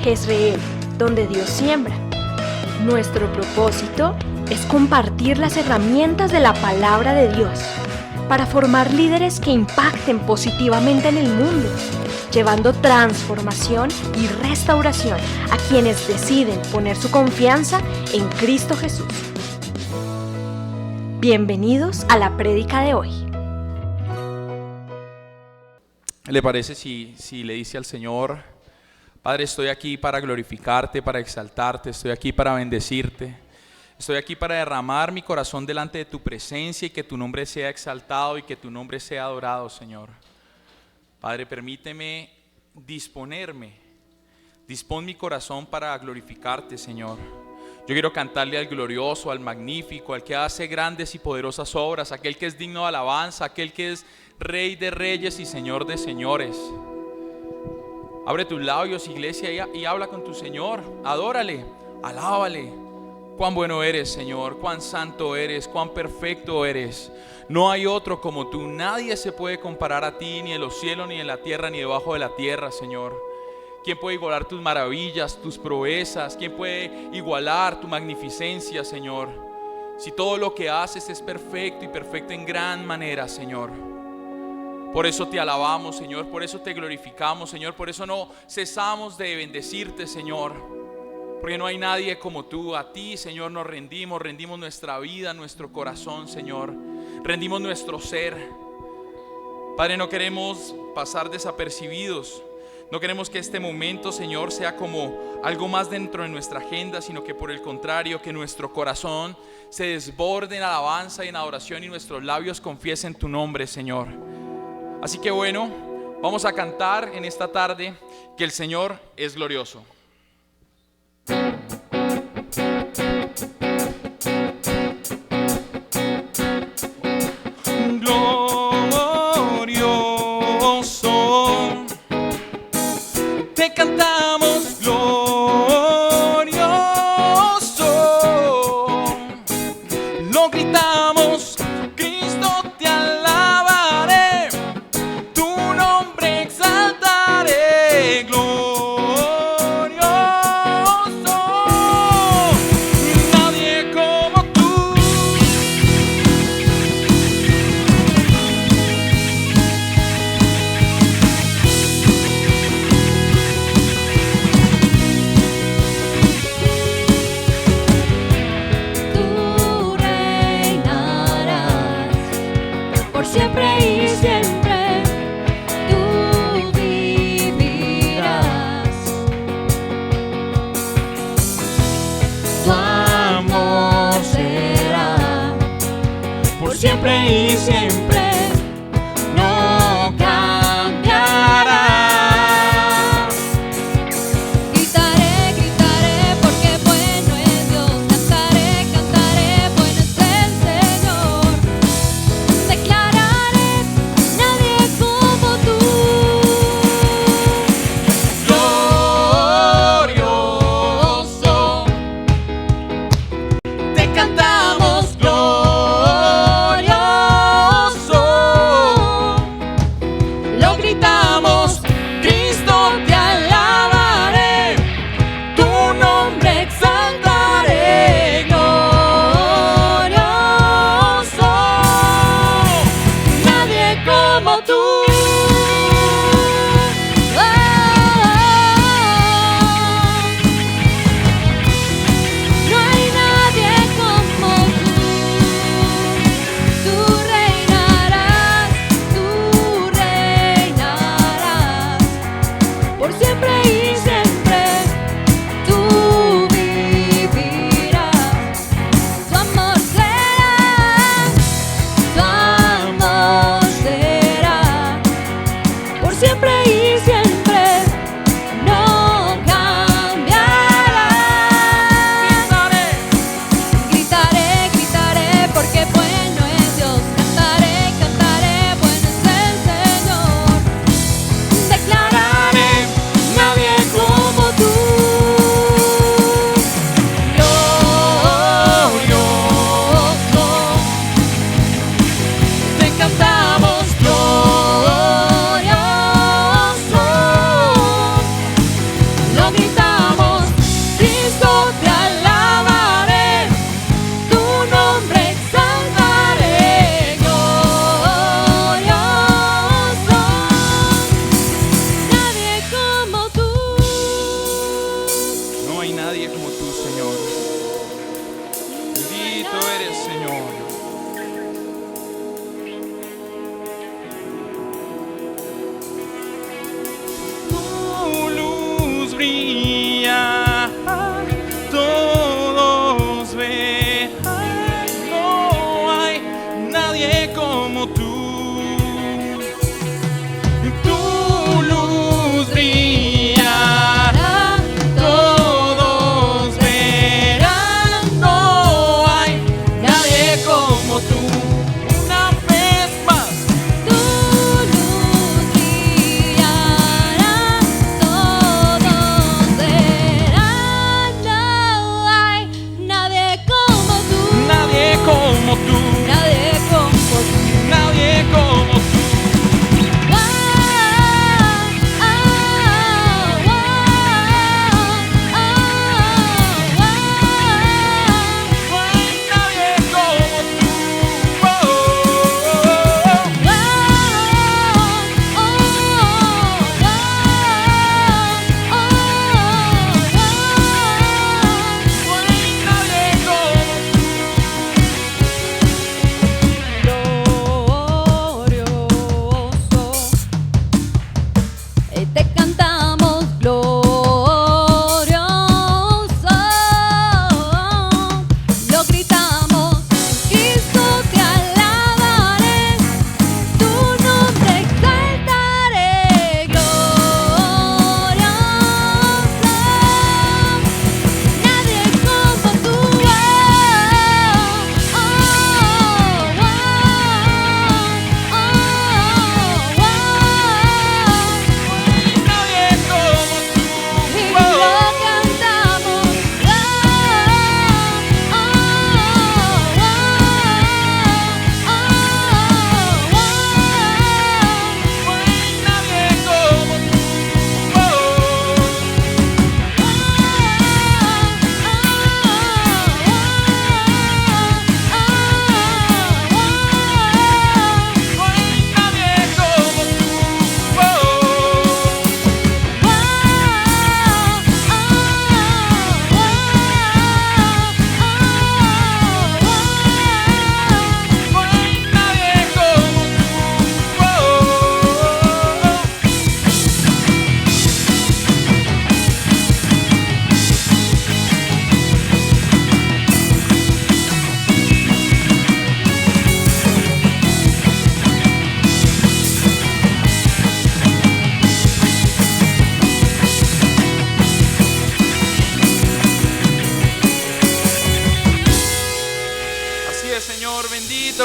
Jezreel, donde Dios siembra. Nuestro propósito es compartir las herramientas de la palabra de Dios para formar líderes que impacten positivamente en el mundo, llevando transformación y restauración a quienes deciden poner su confianza en Cristo Jesús. Bienvenidos a la prédica de hoy. ¿Le parece si le dice al Señor: Padre, estoy aquí para glorificarte, para exaltarte, estoy aquí para bendecirte, estoy aquí para derramar mi corazón delante de tu presencia y que tu nombre sea exaltado y que tu nombre sea adorado, Señor? Padre, permíteme dispón mi corazón para glorificarte, Señor. Yo quiero cantarle al glorioso, al magnífico, al que hace grandes y poderosas obras, aquel que es digno de alabanza, aquel que es Rey de reyes y Señor de señores. Abre tus labios, iglesia, y habla con tu Señor. Adórale, alábale. Cuán bueno eres, Señor, cuán santo eres, cuán perfecto eres. No hay otro como tú. Nadie se puede comparar a ti, ni en los cielos, ni en la tierra, ni debajo de la tierra, Señor. ¿Quién puede igualar tus maravillas, tus proezas? ¿Quién puede igualar tu magnificencia, Señor? Si todo lo que haces es perfecto y perfecto en gran manera, Señor. Por eso te alabamos, Señor, por eso te glorificamos, Señor, por eso no cesamos de bendecirte, Señor, porque no hay nadie como tú. A ti, Señor, nos rendimos nuestra vida, nuestro corazón, Señor, rendimos nuestro ser. Padre, no queremos pasar desapercibidos, no queremos que este momento, Señor, sea como algo más dentro de nuestra agenda, sino que por el contrario, que nuestro corazón se desborde en alabanza y en adoración y nuestros labios confiesen tu nombre, Señor. Así que bueno, vamos a cantar en esta tarde que el Señor es glorioso. Glorioso, te cantamos glorioso, lo gritamos, Cristo te alabaré, tu nombre exaltaré, glorioso, nadie como tú. Tú reinarás por siempre y siempre, tú vivirás, tu amor será por siempre y siempre, no cambiará. Gritaré, gritaré, porque bueno es Dios. Cantaré, cantaré, bueno es el Señor. Declararé, nadie como tú. Glorioso, te cantamos glorioso, lo gritamos, Cristo te alabaré, tu nombre exaltaré, glorioso, nadie como tú. No hay nadie como tú. Tú reinarás por siempre y siempre. Tú vivirás. Tu amor será por siempre y siempre, no cambiará. Gritaré, gritaré, porque bueno es Dios. Cantaré, cantaré, bueno es el Señor. Declararé, Nadie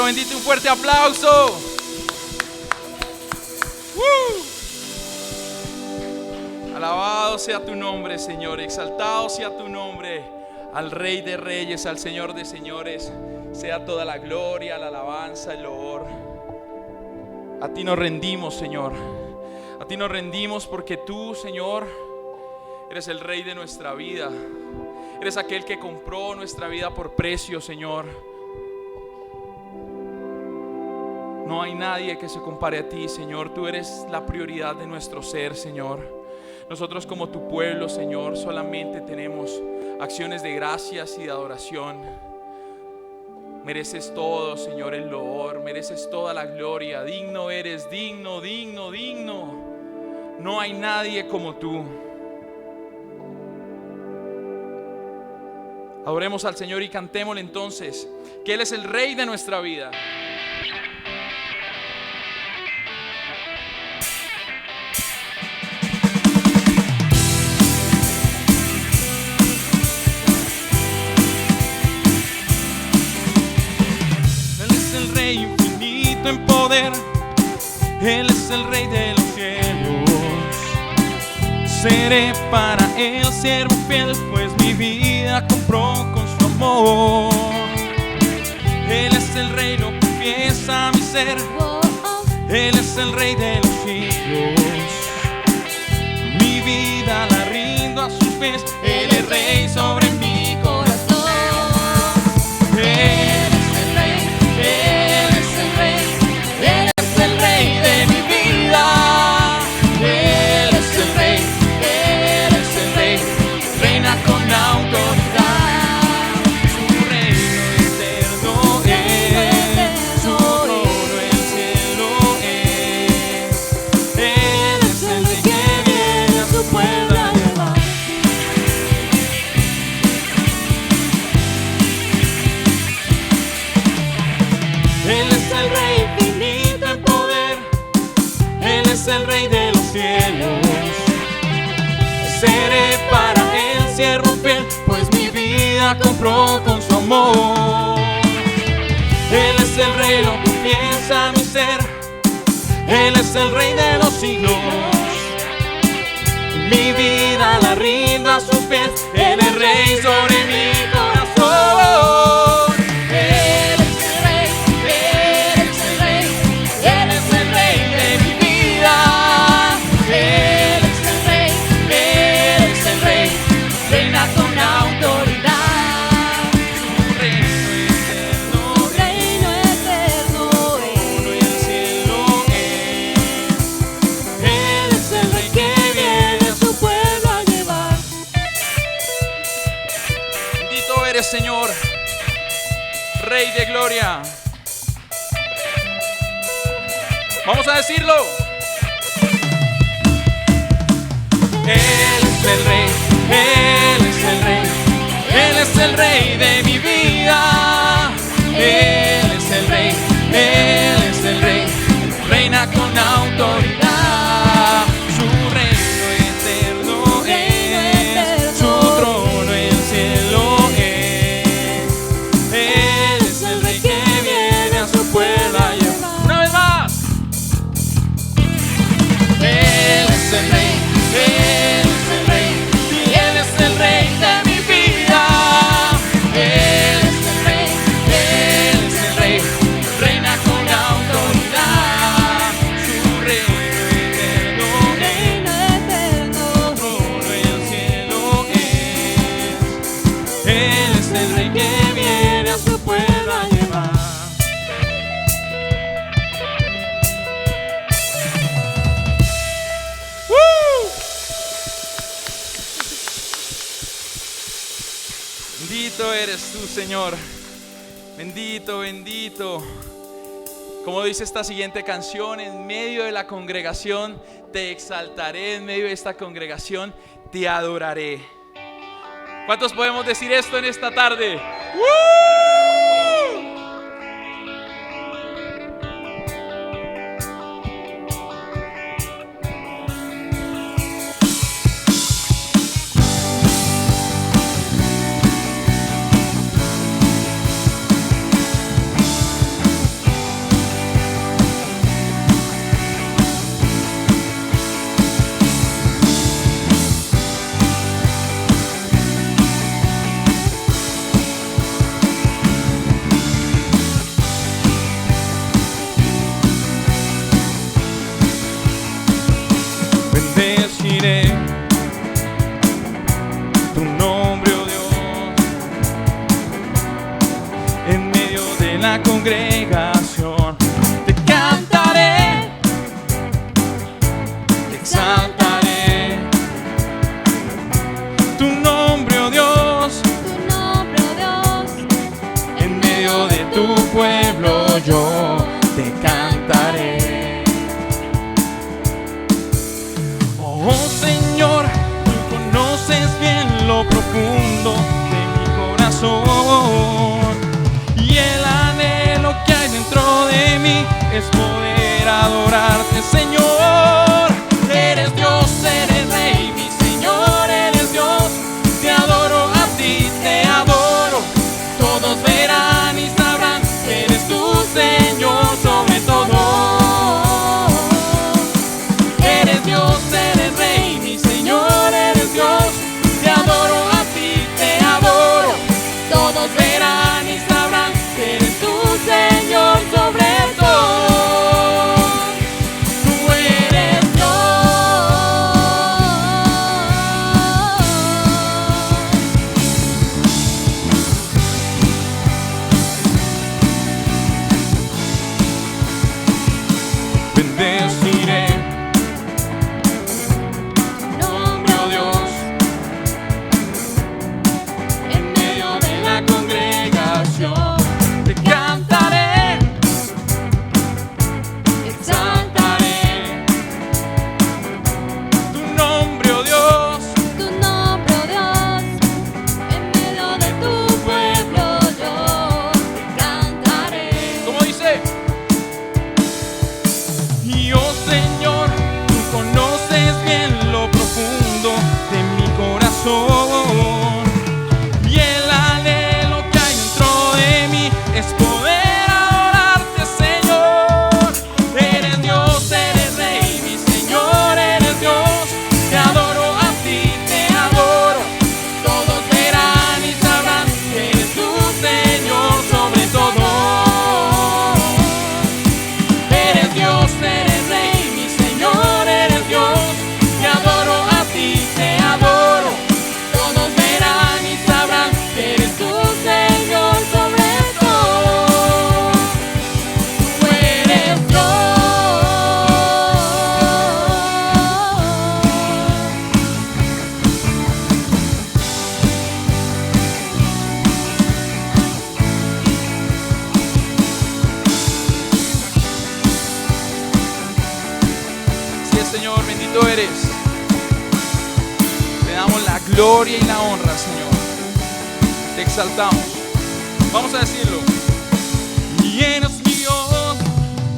bendito, un fuerte aplauso. Alabado sea tu nombre, Señor, exaltado sea tu nombre. Al Rey de Reyes, al Señor de Señores, sea toda la gloria, la alabanza, el loor. A ti nos rendimos, Señor. A ti nos rendimos porque tú, Señor, eres el Rey de nuestra vida. Eres aquel que compró nuestra vida por precio, Señor. No hay nadie que se compare a ti, Señor. Tú eres la prioridad de nuestro ser, Señor. Nosotros como tu pueblo, Señor, solamente tenemos acciones de gracias y de adoración. Mereces todo, Señor, el loor. Mereces toda la gloria. Digno eres, digno, digno, digno. No hay nadie como tú. Adoremos al Señor y cantémosle entonces que Él es el Rey de nuestra vida. Infinito en poder, Él es el Rey de los cielos. Seré para Él siervo fiel, pues mi vida compró con su amor. Él es el Rey, lo confiesa mi ser. Él es el Rey de los siglos. Mi vida la rindo a sus pies. Él es Rey sobre mi corazón. El Rey de los cielos. Seré para Él siervo fiel, pues mi vida compró con su amor. Él es el Rey, lo confiesa mi ser. Él es el Rey de los siglos. Mi vida la rindo a sus pies. Él es Rey sobre mi corazón. Él es el Rey, Él es el Rey, Él es el Rey de mi vida. Él es el Rey, Él es el Rey, reina con autoridad. Su reino eterno, en el cielo es. Él es el Rey que viene a su pueblo a llevar. Bendito eres, Señor, Rey de gloria. Vamos a decirlo. Él es el Rey, Él es el Rey, Él es el Rey de mi vida. Él es el Rey, Él es el Rey, reina con autoridad. Su reino eterno es, su trono en el cielo es. Él es el Rey que viene a su pueblo a llevar. Una vez más. Él es el Rey. Él es el Rey, y Él es el Rey de mi vida. Él es el Rey, Él es el Rey, reina con autoridad. Su reino eterno, trono en el cielo es. Él es el Rey que viene a su pueblo a llevar. Bendito eres tú, Señor. Bendito, bendito. Como dice esta siguiente canción, en medio de la congregación te exaltaré, en medio de esta congregación te adoraré. ¿Cuántos podemos decir esto en esta tarde? Oh Señor, tú conoces bien lo profundo de mi corazón, y el anhelo que hay dentro de mí es poder adorarte, Señor. Eres Dios, eres Rey, mi Señor, eres Dios. Te adoro a ti, te adoro. Todos verán y sabrán que eres tú, Señor, sobre todo. Eres Dios, eres Rey, mi Señor, eres Dios. Te adoro a ti, te adoro. Todos verán y sabrán que eres tú, Señor, sobre todo. Tú eres Dios. Bendeciré tu nombre, oh Dios, en medio de la congregación. Te cantaré, exaltaré tu nombre, oh Dios, Tu nombre, oh Dios, en medio de tu pueblo yo te cantaré. ¿cómo dice? Y oh Señor, tú conoces bien lo profundo de mi corazón, y el anhelo que hay dentro de mí es poder adorarte, Señor. Eres Dios, eres Rey, mi Señor, eres Dios. Te adoro a ti, te adoro. Todos verán y sabrán que eres tú, Señor, sobre todo. Eres Dios, eres Rey, mi Señor, eres Dios. Te adoro a ti, te adoro. Todos verán y sabrán que eres tú, Señor, sobre todo. Tú eres Dios. Sí, Señor, bendito eres. Te damos la gloria y la honra, Señor. Te exaltamos. Vamos a decirlo. Y eres mi Dios,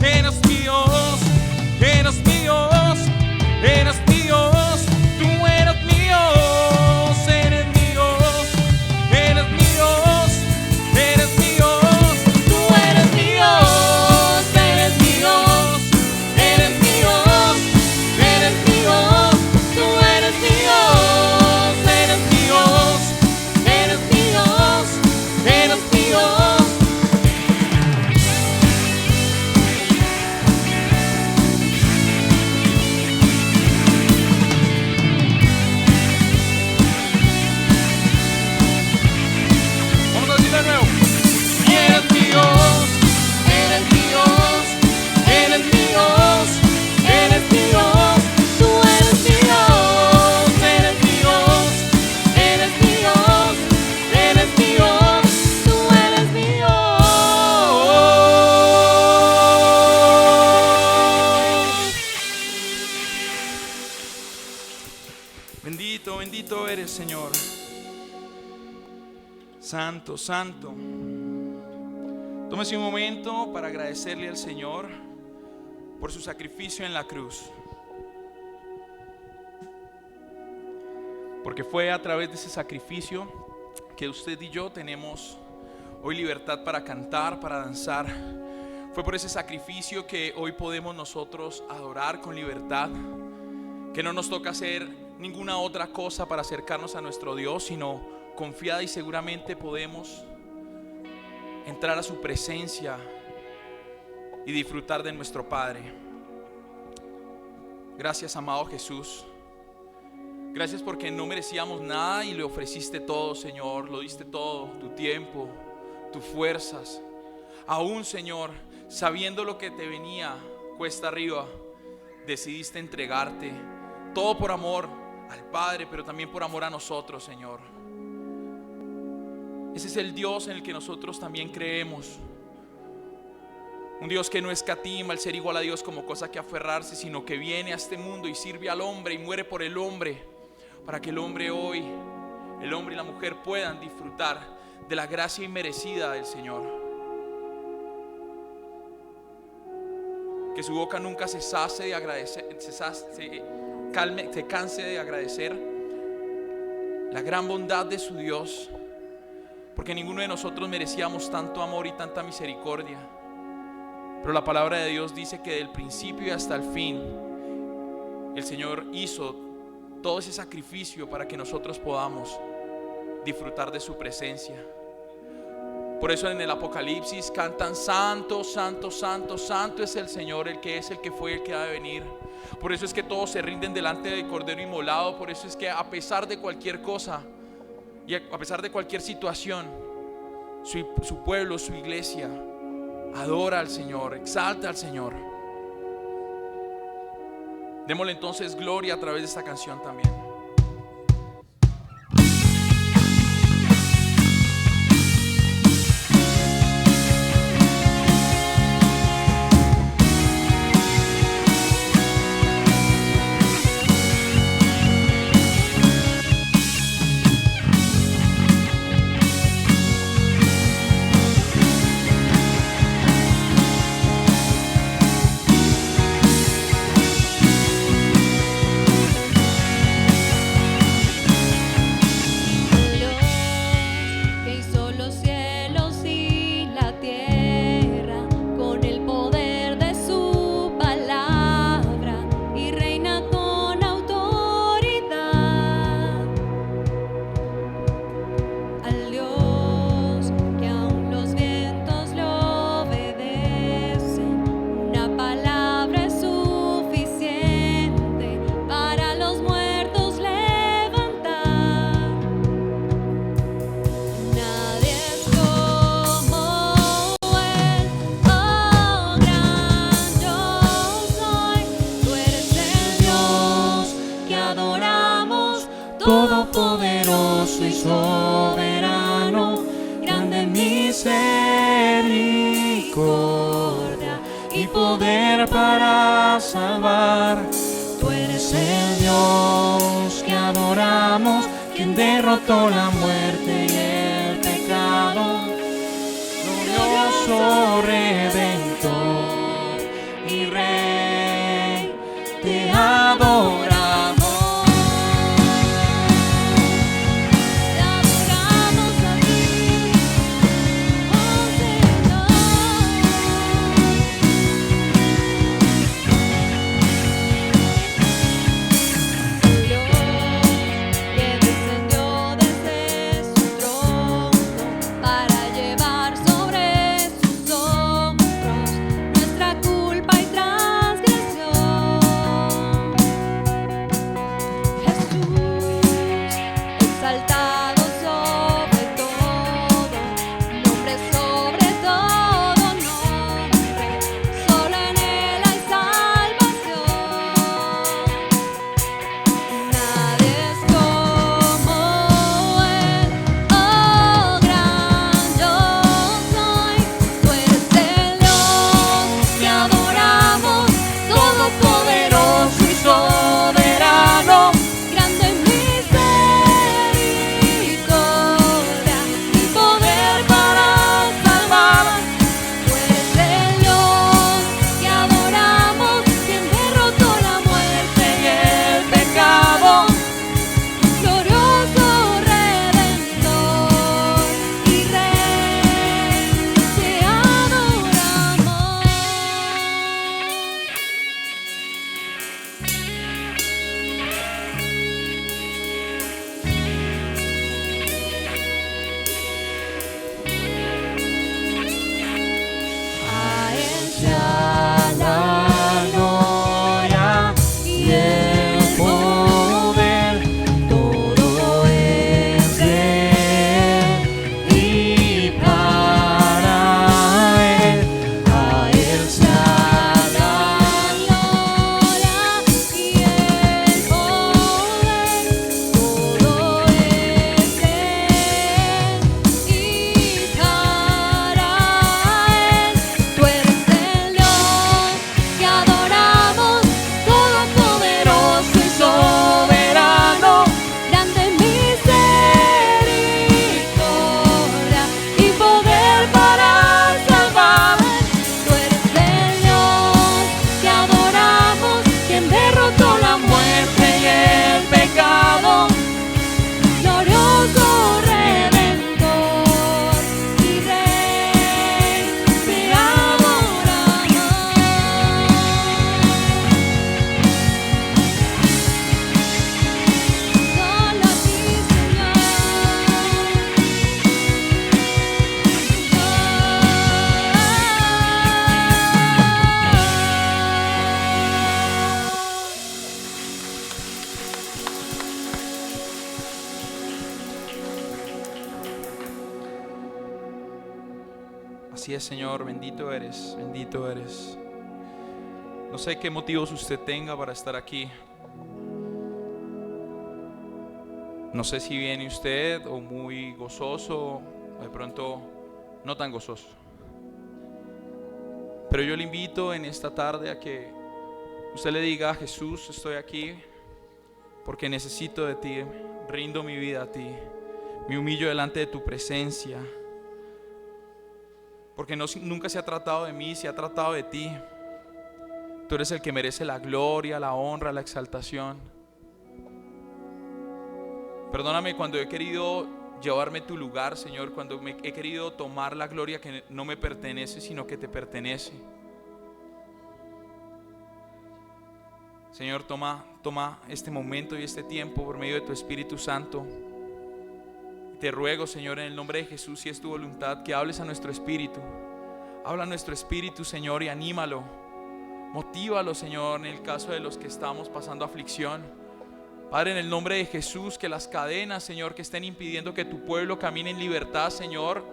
eres mi Dios, eres mi Dios, eres mi Dios. Tú eres mi Dios, eres mi Dios, eres mi Dios, eres mi Dios. Tú eres mi Dios, eres mi Dios, eres mi Dios, eres mi Dios. Tú eres mi Dios, eres mi Dios, eres mi Dios, eres mi Dios. Vamos a decirlo de nuevo. Y eres mi Dios, eres mi Dios, eres mi Dios, eres mi Dios. Tú eres mi Dios, eres mi Dios, eres mi Dios, eres mi Dios. Tú eres mi Dios. Bendito, bendito eres, Señor. Santo, santo. Tómese un momento para agradecerle al Señor por su sacrificio en la cruz. Porque fue a través de ese sacrificio que usted y yo tenemos hoy libertad para cantar, para danzar. Fue por ese sacrificio que hoy podemos nosotros adorar con libertad, que no nos toca hacer ninguna otra cosa para acercarnos a nuestro Dios, sino confiada y seguramente podemos entrar a su presencia y disfrutar de nuestro Padre. Gracias, amado Jesús. Gracias porque no merecíamos nada y le ofreciste todo, Señor. Lo diste todo, tu tiempo, tus fuerzas. Aún, Señor, sabiendo lo que te venía cuesta arriba, decidiste entregarte. Todo por amor al Padre, pero también por amor a nosotros, Señor. Ese es el Dios en el que nosotros también creemos. Un Dios que no escatima el ser igual a Dios como cosa que aferrarse, sino que viene a este mundo y sirve al hombre y muere por el hombre, para que el hombre hoy, el hombre y la mujer puedan disfrutar de la gracia inmerecida del Señor. Que su boca nunca se canse de agradecer la gran bondad de su Dios, porque ninguno de nosotros merecíamos tanto amor y tanta misericordia. Pero la palabra de Dios dice que del principio y hasta el fin el Señor hizo todo ese sacrificio para que nosotros podamos disfrutar de su presencia. Por eso en el Apocalipsis cantan: santo, santo, santo, santo es el Señor, el que es, el que fue, el que ha de venir. Por eso es que todos se rinden delante del Cordero inmolado. Por eso es que a pesar de cualquier cosa y a pesar de cualquier situación, su pueblo, su iglesia adora al Señor, exalta al Señor. Démosle entonces gloria a través de esta canción también. Todopoderoso y soberano, grande misericordia y poder para salvar. Tú eres el Dios que adoramos, quien derrotó la muerte y el pecado. Glorioso Redentor y Rey, te adoramos. Dios que descendió desde su Así es, Señor, bendito eres, bendito eres. No sé qué motivos usted tenga para estar aquí. No sé si viene usted o muy gozoso o de pronto no tan gozoso. Pero yo le invito en esta tarde a que usted le diga: Jesús, estoy aquí porque necesito de ti, rindo mi vida a ti, me humillo delante de tu presencia, porque nunca se ha tratado de mí, se ha tratado de ti. Tú eres el que merece la gloria, la honra, la exaltación. Perdóname cuando he querido llevarme tu lugar, Señor, cuando he querido tomar la gloria que no me pertenece, sino que te pertenece. Señor, toma este momento y este tiempo por medio de tu Espíritu Santo. Te ruego, Señor, en el nombre de Jesús, si es tu voluntad, que hables a nuestro espíritu. Habla a nuestro espíritu, Señor, y anímalo. Motívalo, Señor, en el caso de los que estamos pasando aflicción. Padre, en el nombre de Jesús, que las cadenas, Señor, que estén impidiendo que tu pueblo camine en libertad, Señor,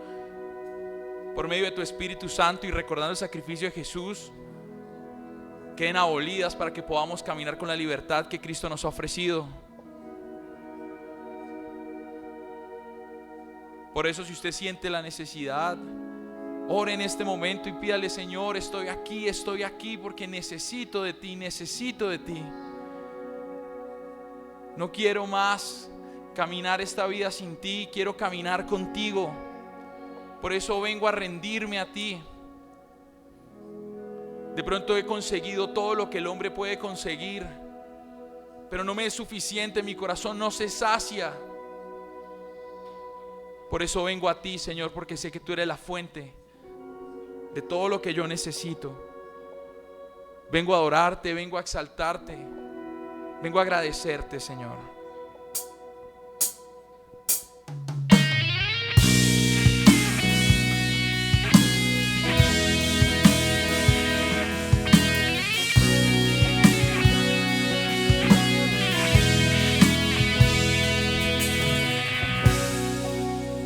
por medio de tu Espíritu Santo y recordando el sacrificio de Jesús, queden abolidas para que podamos caminar con la libertad que Cristo nos ha ofrecido. Por eso, si usted siente la necesidad, ore en este momento y pídale: Señor, estoy aquí porque necesito de ti, necesito de ti. No quiero más caminar esta vida sin ti, quiero caminar contigo. Por eso vengo a rendirme a ti. De pronto he conseguido todo lo que el hombre puede conseguir, pero no me es suficiente, mi corazón no se sacia. Por eso vengo a ti, Señor, porque sé que tú eres la fuente de todo lo que yo necesito. Vengo a adorarte, vengo a exaltarte, vengo a agradecerte, Señor.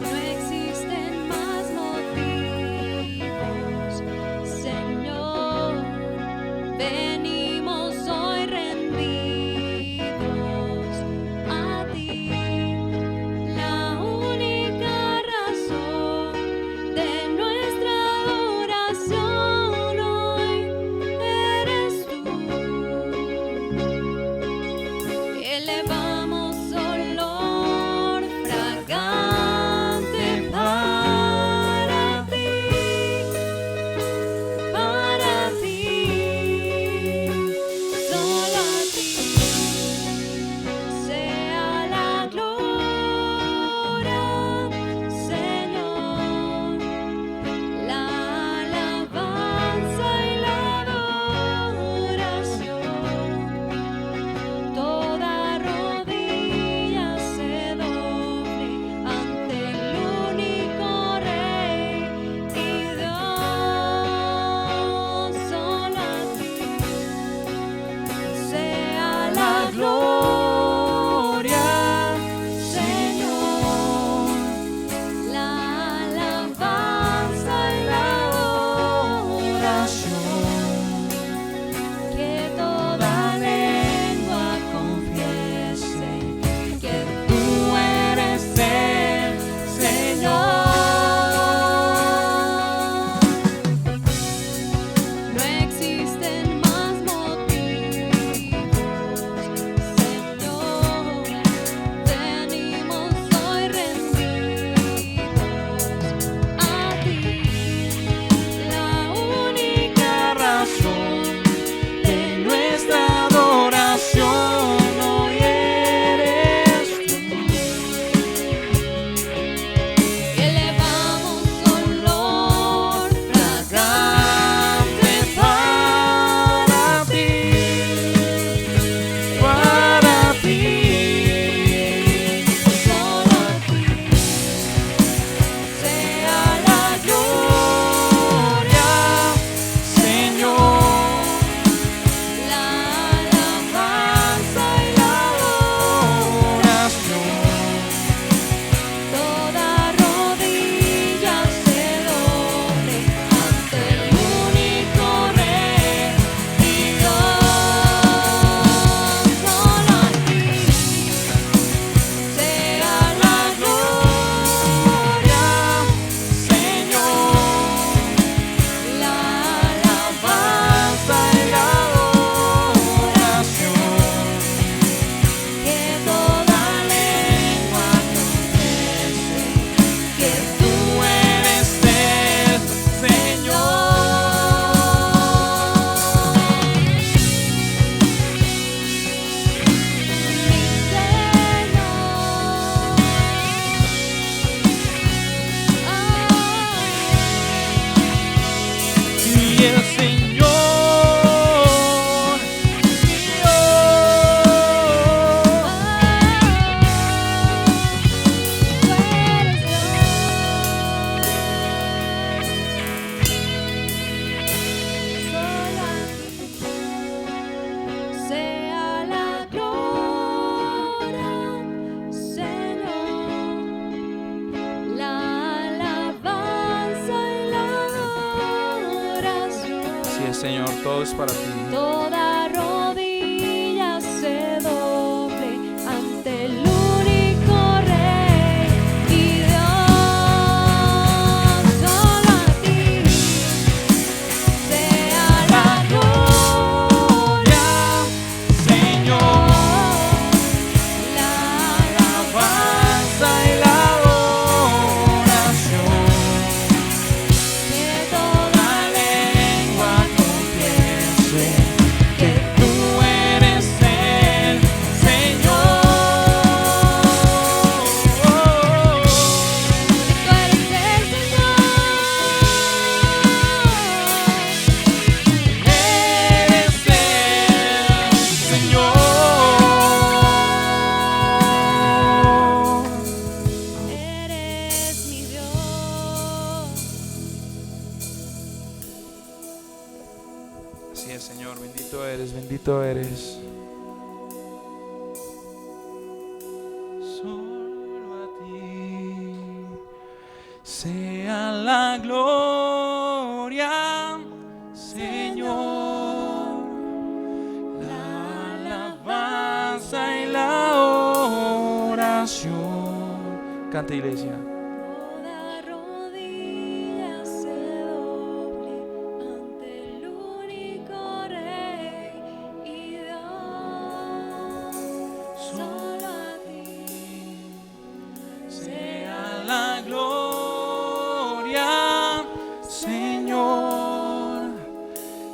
No existen más motivos, Señor. Venimos hoy rendidos todo es para ti. Toda rodilla se doble ante el único Rey y Dios. Solo a ti sea la gloria, Señor, la alabanza y la adoración, que toda lengua confiese que tú eres el Señor. tú eres el Señor. Eres el Señor. Eres mi Dios. Así es, Señor, bendito eres, bendito eres. Solo a ti sea la gloria, Señor, la alabanza y la oración. Canta, iglesia. Toda rodilla se doble ante el único Rey y Dios. Solo a ti Sea la gloria, Señor,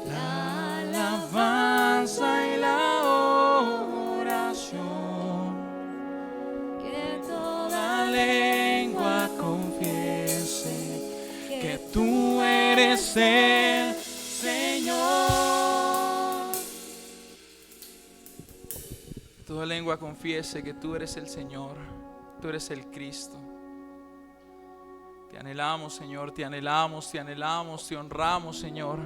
la alabanza y la oración. que toda La lengua confiese que tú eres el Señor. Toda lengua confiese que tú eres el Señor, tú eres el Cristo. Te anhelamos, Señor, te anhelamos, te anhelamos, te honramos, Señor.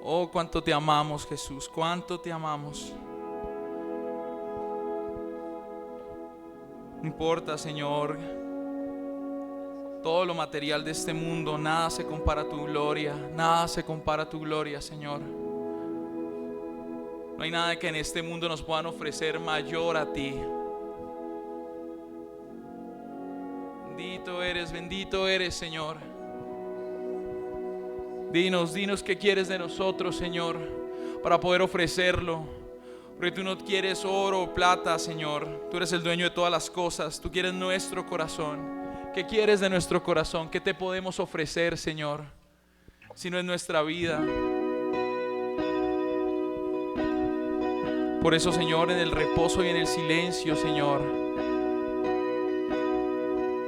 Oh, cuánto te amamos, Jesús, cuánto te amamos. No importa, Señor, todo lo material de este mundo, nada se compara a tu gloria, nada se compara a tu gloria, Señor. No hay nada que en este mundo nos puedan ofrecer mayor a ti. Bendito eres, Señor. Dinos qué quieres de nosotros, Señor, para poder ofrecerlo. Porque tú no quieres oro o plata, Señor. Tú eres el dueño de todas las cosas. Tú quieres nuestro corazón. ¿Qué quieres de nuestro corazón? ¿Qué te podemos ofrecer, Señor? Si no es nuestra vida. Por eso, Señor, en el reposo y en el silencio, Señor,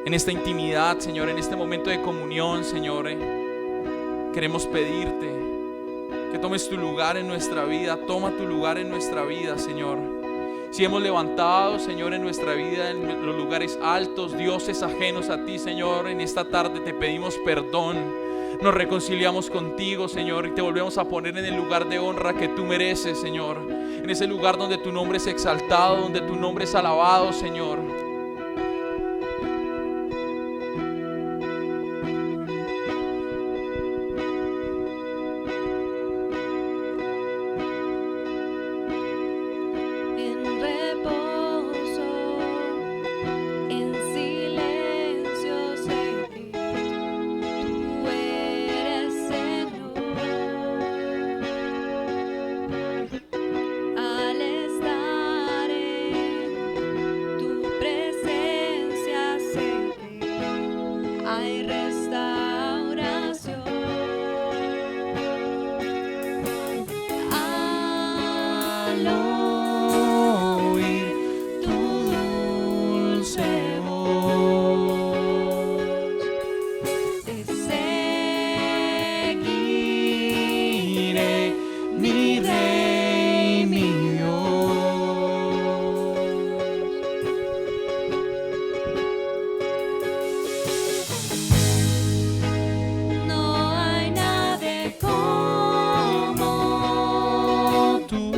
en esta intimidad, Señor, en este momento de comunión, Señor, queremos pedirte que tomes tu lugar en nuestra vida. Toma tu lugar en nuestra vida, Señor. Si hemos levantado, Señor, en nuestra vida en los lugares altos, dioses ajenos a ti, Señor, en esta tarde te pedimos perdón. Nos reconciliamos contigo, Señor, y te volvemos a poner en el lugar de honra que tú mereces, Señor. En ese lugar donde tu nombre es exaltado, donde tu nombre es alabado, Señor. en reposo, en silencio sé que tú eres Señor. Al estar en tu presencia sé que hay restauración. Al Oír tu dulce voz, te seguiré, mi Rey, mi Dios. no hay nadie como Tú,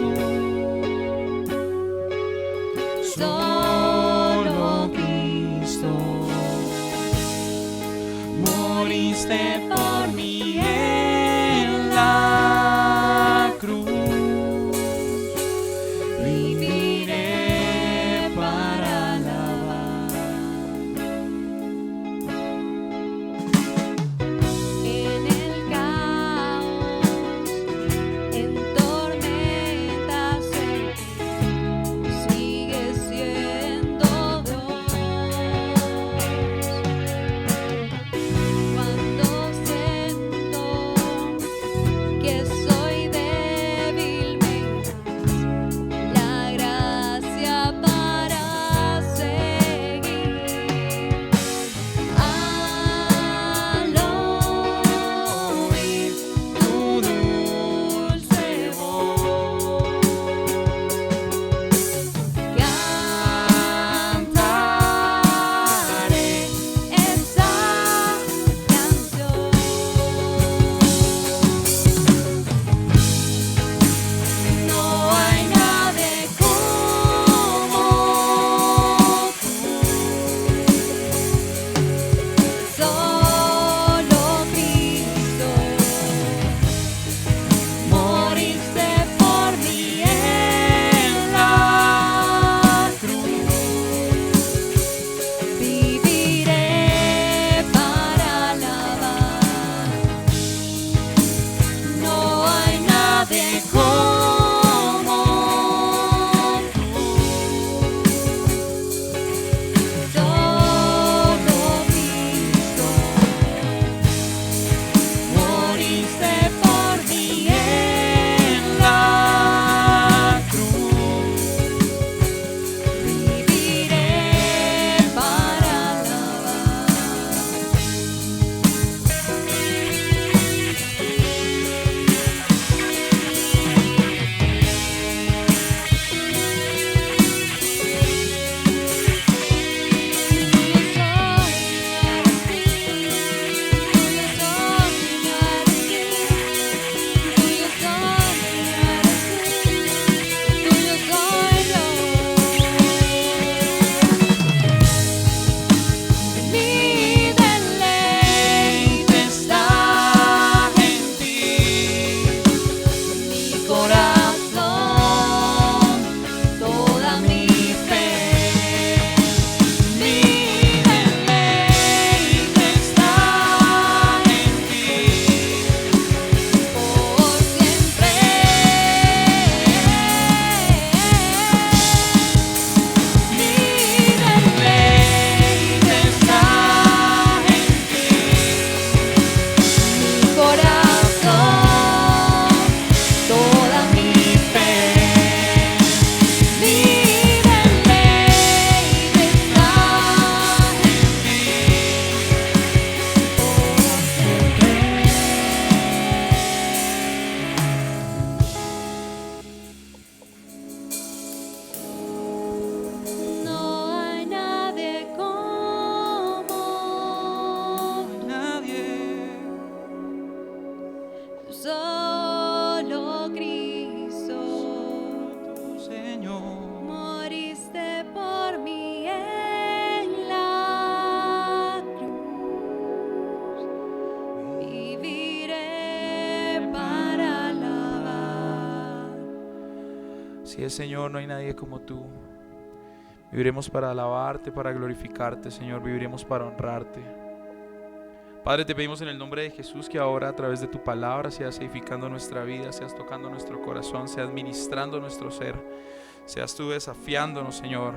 solo Cristo, moriste por mí en la Así es, Señor, no hay nadie como tú. Viviremos para alabarte, para glorificarte, Señor. Viviremos para honrarte. Padre, te pedimos en el nombre de Jesús que ahora a través de tu palabra seas edificando nuestra vida, seas tocando nuestro corazón, seas ministrando nuestro ser, seas tú desafiándonos, Señor,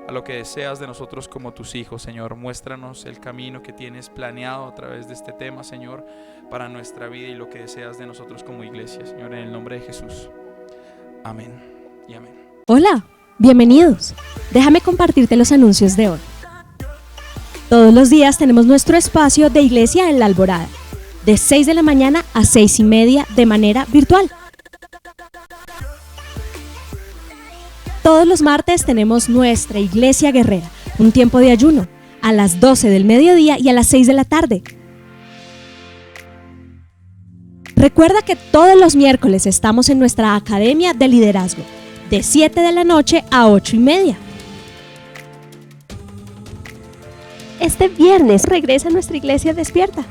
a lo que deseas de nosotros como tus hijos, Señor. Muéstranos el camino que tienes planeado a través de este tema, Señor, para nuestra vida y lo que deseas de nosotros como iglesia, Señor, en el nombre de Jesús. Amén y amén. Hola, bienvenidos. Déjame compartirte los anuncios de hoy. Todos los días tenemos nuestro espacio de iglesia en La Alborada, de 6 de la mañana a 6:30 de manera virtual. Todos los martes tenemos nuestra iglesia guerrera, un tiempo de ayuno, a las 12 del mediodía y a las 6 de la tarde. Recuerda que todos los miércoles estamos en nuestra academia de liderazgo, de 7 de la noche a 8:30. Este viernes regresa a nuestra iglesia despierta.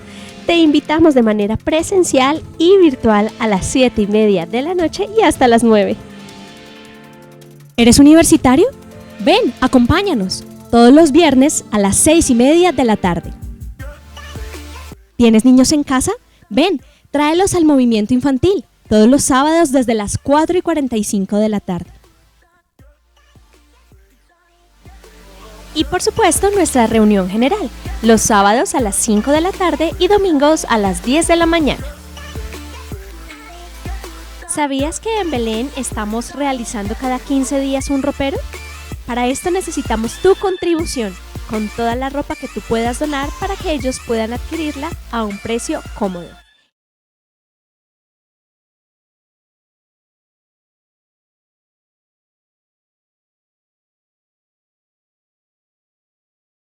Te invitamos de manera presencial y virtual a las 7:30 de la noche y hasta las 9. ¿Eres universitario? Ven, acompáñanos, todos los viernes a las 6:30 de la tarde. ¿Tienes niños en casa? Ven, tráelos al movimiento infantil, todos los sábados desde las 4:45 de la tarde. Y por supuesto nuestra reunión general, los sábados a las 5 de la tarde y domingos a las 10 de la mañana. ¿Sabías que en Belén estamos realizando cada 15 días un ropero? Para esto necesitamos tu contribución, con toda la ropa que tú puedas donar para que ellos puedan adquirirla a un precio cómodo.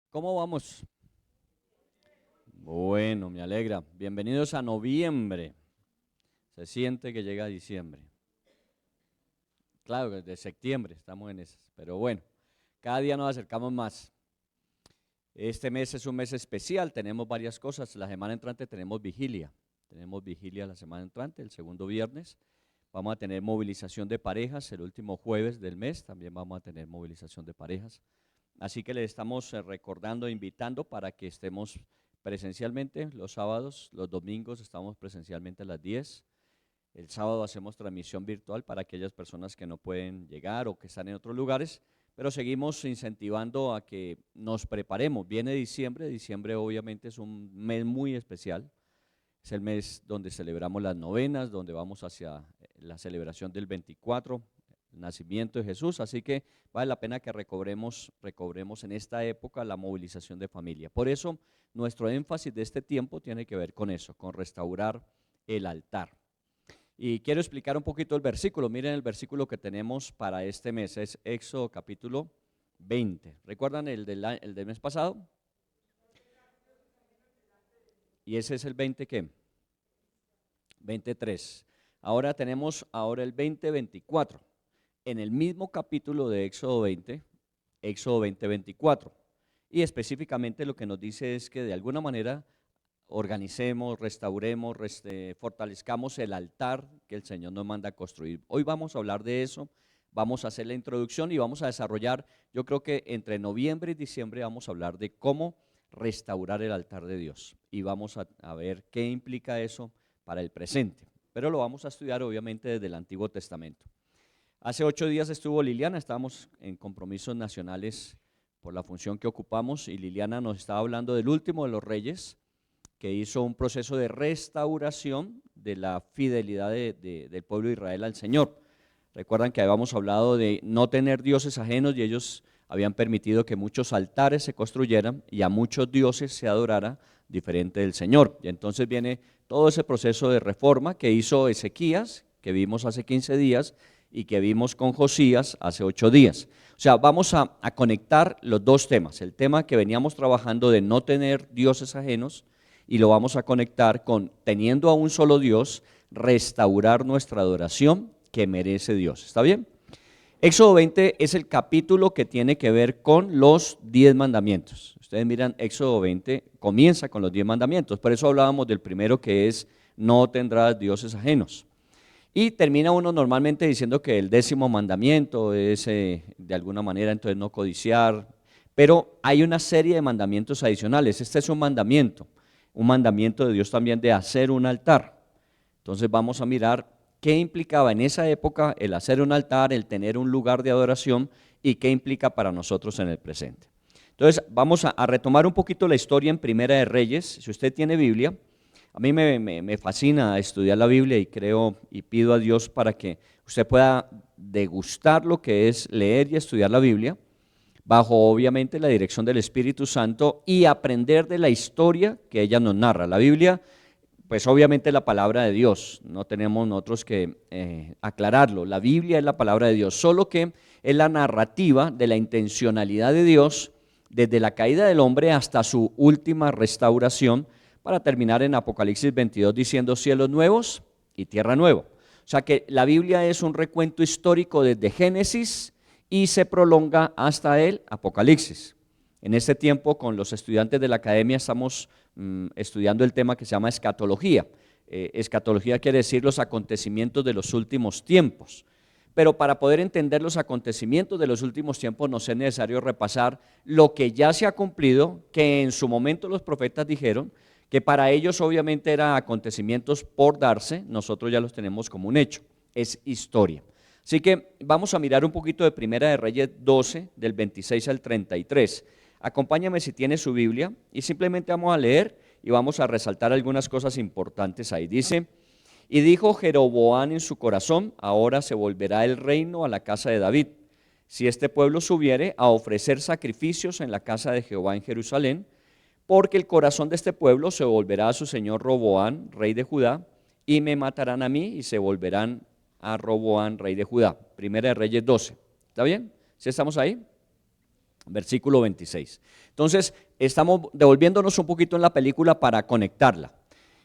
¿Cómo vamos? Bueno, me alegra. Bienvenidos a noviembre. Se siente que llega diciembre. Claro, desde septiembre estamos en esas, pero bueno, cada día nos acercamos más. Este mes es un mes especial, tenemos varias cosas. La semana entrante tenemos vigilia la semana entrante, el segundo viernes. Vamos a tener movilización de parejas, el último jueves del mes también vamos a tener movilización de parejas. Así que le estamos recordando, invitando para que estemos presencialmente los sábados, los domingos estamos presencialmente a las 10. El sábado hacemos transmisión virtual para aquellas personas que no pueden llegar o que están en otros lugares, pero seguimos incentivando a que nos preparemos. Viene diciembre, diciembre obviamente es un mes muy especial, es el mes donde celebramos las novenas, donde vamos hacia la celebración del 24, el nacimiento de Jesús, así que vale la pena que recobremos en esta época la movilización de familia. Por eso nuestro énfasis de este tiempo tiene que ver con eso, con restaurar el altar. Y quiero explicar un poquito el versículo. Miren el versículo que tenemos para este mes, es Éxodo capítulo 20. ¿Recuerdan el del mes pasado? Y ese es el 20 ¿qué? 23. Ahora tenemos el 20:24. En el mismo capítulo de Éxodo 20, Éxodo 20:24. Y específicamente lo que nos dice es que de alguna manera organicemos, restauremos, fortalezcamos el altar que el Señor nos manda a construir. Hoy vamos a hablar de eso, vamos a hacer la introducción y vamos a desarrollar, yo creo que entre noviembre y diciembre vamos a hablar de cómo restaurar el altar de Dios. Y vamos a ver qué implica eso para el presente. Pero lo vamos a estudiar obviamente desde el Antiguo Testamento. Hace 8 días estuvo Liliana, estábamos en compromisos nacionales por la función que ocupamos y Liliana nos estaba hablando del último de los reyes, que hizo un proceso de restauración de la fidelidad del pueblo de Israel al Señor. Recuerdan que habíamos hablado de no tener dioses ajenos y ellos habían permitido que muchos altares se construyeran y a muchos dioses se adorara diferente del Señor. Y entonces viene todo ese proceso de reforma que hizo Ezequías, que vimos hace 15 días, y que vimos con Josías hace 8 días. O sea, vamos a conectar los dos temas, el tema que veníamos trabajando de no tener dioses ajenos, y lo vamos a conectar con teniendo a un solo Dios, restaurar nuestra adoración que merece Dios. ¿Está bien? Éxodo 20 es el capítulo que tiene que ver con los 10 mandamientos. Ustedes miran, Éxodo 20 comienza con los 10 mandamientos, por eso hablábamos del primero que es no tendrás dioses ajenos. Y termina uno normalmente diciendo que el 10º mandamiento es de alguna manera entonces no codiciar, pero hay una serie de mandamientos adicionales. Este es un mandamiento de Dios también de hacer un altar. Entonces vamos a mirar qué implicaba en esa época el hacer un altar, el tener un lugar de adoración y qué implica para nosotros en el presente. Entonces vamos a retomar un poquito la historia en Primera de Reyes. Si usted tiene Biblia, a mí me fascina estudiar la Biblia y creo y pido a Dios para que usted pueda degustar lo que es leer y estudiar la Biblia, bajo obviamente la dirección del Espíritu Santo y aprender de la historia que ella nos narra. La Biblia, pues obviamente es la palabra de Dios, no tenemos nosotros que aclararlo. La Biblia es la palabra de Dios, solo que es la narrativa de la intencionalidad de Dios desde la caída del hombre hasta su última restauración, para terminar en Apocalipsis 22 diciendo cielos nuevos y tierra nueva. O sea que la Biblia es un recuento histórico desde Génesis y se prolonga hasta el Apocalipsis. En este tiempo con los estudiantes de la academia estamos estudiando el tema que se llama escatología. Escatología quiere decir los acontecimientos de los últimos tiempos. Pero para poder entender los acontecimientos de los últimos tiempos nos es necesario repasar lo que ya se ha cumplido, que en su momento los profetas dijeron, que para ellos obviamente eran acontecimientos por darse, nosotros ya los tenemos como un hecho, es historia. Así que vamos a mirar un poquito de Primera de Reyes 12, del 26 al 33. Acompáñame si tiene su Biblia y simplemente vamos a leer y vamos a resaltar algunas cosas importantes ahí. Dice, y dijo Jeroboam en su corazón, ahora se volverá el reino a la casa de David, si este pueblo subiere a ofrecer sacrificios en la casa de Jehová en Jerusalén, porque el corazón de este pueblo se volverá a su señor Roboam, rey de Judá, y me matarán a mí y se volverán a Roboam, rey de Judá. Primera de Reyes 12. ¿Está bien? ¿Sí estamos ahí? Versículo 26. Entonces, estamos devolviéndonos un poquito en la película para conectarla.